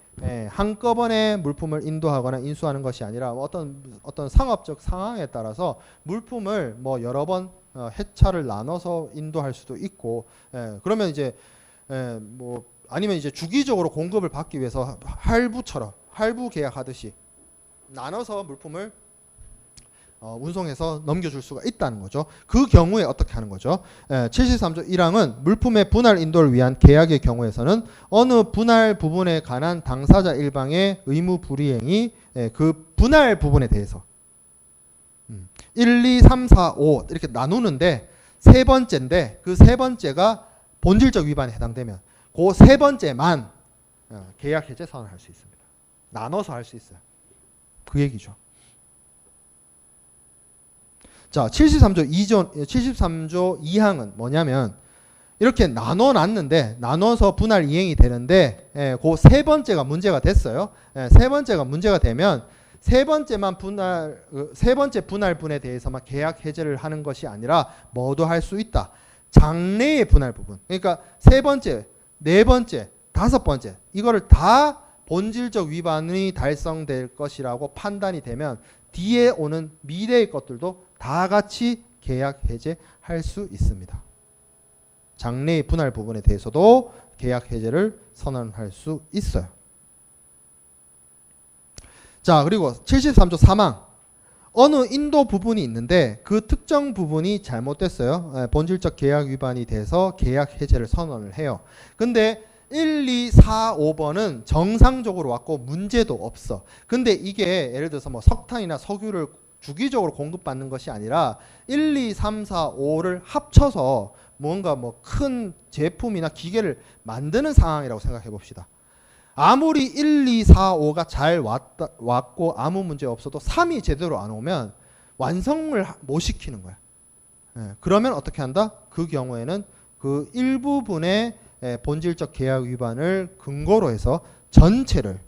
한꺼번에 물품을 인도하거나 인수하는 것이 아니라 어떤 상업적 상황에 따라서 물품을 뭐 여러 번 회차를 나눠서 인도할 수도 있고, 그러면 이제 뭐 아니면 이제 주기적으로 공급을 받기 위해서 할부 계약하듯이 나눠서 물품을 운송해서 넘겨줄 수가 있다는 거죠. 그 경우에 어떻게 하는 거죠? 73조 1항은 물품의 분할 인도를 위한 계약의 경우에서는 어느 분할 부분에 관한 당사자 일방의 의무 불이행이 그 분할 부분에 대해서 1, 2, 3, 4, 5 이렇게 나누는데 세 번째인데, 그 세 번째가 본질적 위반에 해당되면 그 세 번째만 계약 해제 선언을 할 수 있습니다. 나눠서 할 수 있어요. 그 얘기죠. 자, 73조 2항은 뭐냐면 이렇게 나눠놨는데 나눠서 분할 이행이 되는데 그 세 번째가 문제가 됐어요. 세 번째가 문제가 되면 세 번째 분할분에 대해서만 계약 해제를 하는 것이 아니라 뭐도 할 수 있다. 장래의 분할 부분. 그러니까 세 번째, 네 번째, 다섯 번째 이거를 다 본질적 위반이 달성될 것이라고 판단이 되면 뒤에 오는 미래의 것들도 다 같이 계약 해제할 수 있습니다. 장래의 분할 부분에 대해서도 계약 해제를 선언할 수 있어요. 자, 그리고 73조 3항. 어느 인도 부분이 있는데 그 특정 부분이 잘못됐어요. 본질적 계약 위반이 돼서 계약 해제를 선언을 해요. 근데 1, 2, 4, 5번은 정상적으로 왔고 문제도 없어. 근데 이게 예를 들어서 뭐 석탄이나 석유를 주기적으로 공급받는 것이 아니라 1, 2, 3, 4, 5를 합쳐서 뭔가 뭐 큰 제품이나 기계를 만드는 상황이라고 생각해 봅시다. 아무리 1, 2, 4, 5가 잘 왔고 아무 문제 없어도 3이 제대로 안 오면 완성을 못 시키는 거야. 그러면 어떻게 한다? 그 경우에는 그 일부분의 본질적 계약 위반을 근거로 해서 전체를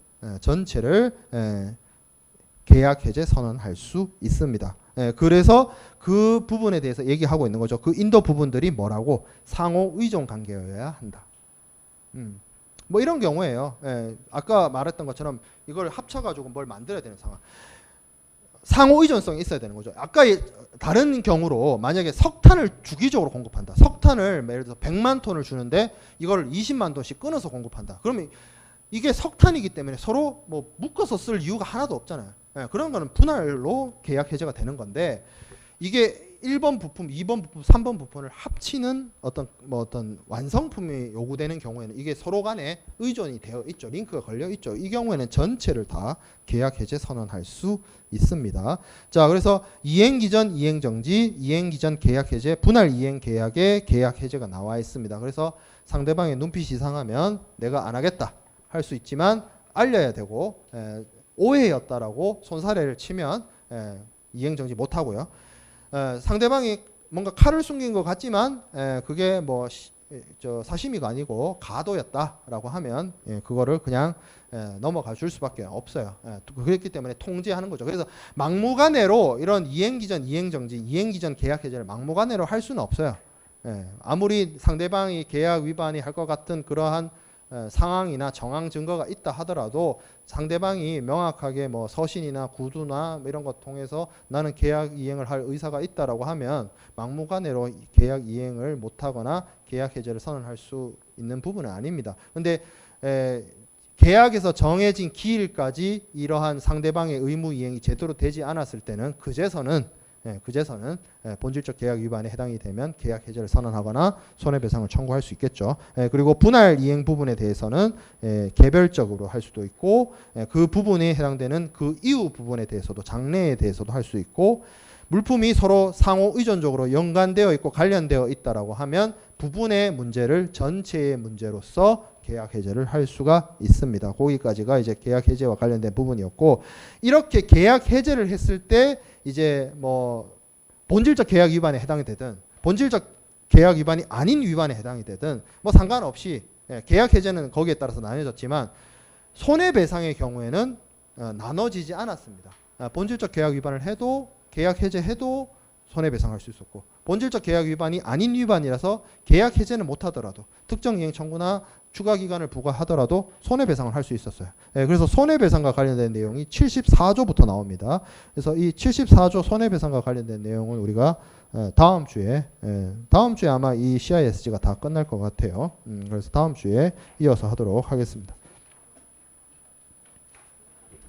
계약 해제 선언할 수 있습니다. 그래서 그 부분에 대해서 얘기하고 있는 거죠. 그 인도 부분들이 뭐라고? 상호 의존 관계여야 한다. 뭐 이런 경우에요. 아까 말했던 것처럼 이걸 합쳐가지고 뭘 만들어야 되는 상황. 상호 의존성이 있어야 되는 거죠. 아까 다른 경우로 만약에 석탄을 주기적으로 공급한다. 석탄을 예를 들어서 100만 톤을 주는데 이걸 20만 톤씩 끊어서 공급한다. 그러면 이게 석탄이기 때문에 서로 뭐 묶어서 쓸 이유가 하나도 없잖아요. 그런 거는 분할로 계약 해제가 되는 건데 이게 1번 부품, 2번 부품, 3번 부품을 합치는 어떤 완성품이 요구되는 경우에는 이게 서로 간에 의존이 되어 있죠. 링크가 걸려 있죠. 이 경우에는 전체를 다 계약 해제 선언할 수 있습니다. 자, 그래서 이행 기전 이행 정지, 이행 기전 계약 해제, 분할 이행 계약에 계약 해제가 나와 있습니다. 그래서 상대방의 눈빛이 이상하면 내가 안 하겠다 할 수 있지만 알려야 되고 오해였다라고 손사래를 치면 이행 정지 못 하고요. 상대방이 뭔가 칼을 숨긴 것 같지만 그게 뭐 사시미가 아니고 가도였다라고 하면 그거를 그냥 넘어가 줄 수밖에 없어요. 그렇기 때문에 통제하는 거죠. 그래서 막무가내로 이런 이행기전 이행정지, 이행기전 계약해제를 막무가내로 할 수는 없어요. 아무리 상대방이 계약 위반이 할 것 같은 그러한 상황이나 정황 증거가 있다 하더라도 상대방이 명확하게 뭐 서신이나 구두나 이런 것 통해서 나는 계약 이행을 할 의사가 있다라고 하면 막무가내로 계약 이행을 못하거나 계약 해제를 선언할 수 있는 부분은 아닙니다. 근데 계약에서 정해진 기일까지 이러한 상대방의 의무 이행이 제대로 되지 않았을 때는 그제서는 본질적 계약 위반에 해당이 되면 계약 해제를 선언하거나 손해배상을 청구할 수 있겠죠. 그리고 분할 이행 부분에 대해서는 개별적으로 할 수도 있고 그 부분에 해당되는 그 이후 부분에 대해서도 장래에 대해서도 할 수 있고 물품이 서로 상호 의존적으로 연관되어 있고 관련되어 있다라고 하면 부분의 문제를 전체의 문제로서 계약 해제를 할 수가 있습니다. 거기까지가 이제 계약 해제와 관련된 부분이었고 이렇게 계약 해제를 했을 때 이제 뭐 본질적 계약 위반에 해당이 되든 본질적 계약 위반이 아닌 위반에 해당이 되든 뭐 상관없이 계약 해제는 거기에 따라서 나뉘어졌지만 손해배상의 경우에는 나눠지지 않았습니다. 본질적 계약 위반을 해도 계약 해제해도 손해배상할 수 있었고 본질적 계약 위반이 아닌 위반이라서 계약 해제는 못하더라도 특정 이행 청구나 추가 기간을 부과하더라도 손해배상을 할 수 있었어요. 그래서 손해배상과 관련된 내용이 74조부터 나옵니다. 그래서 이 74조 손해배상과 관련된 내용은 우리가 다음 주에 아마 이 CISG가 다 끝날 것 같아요. 그래서 다음 주에 이어서 하도록 하겠습니다.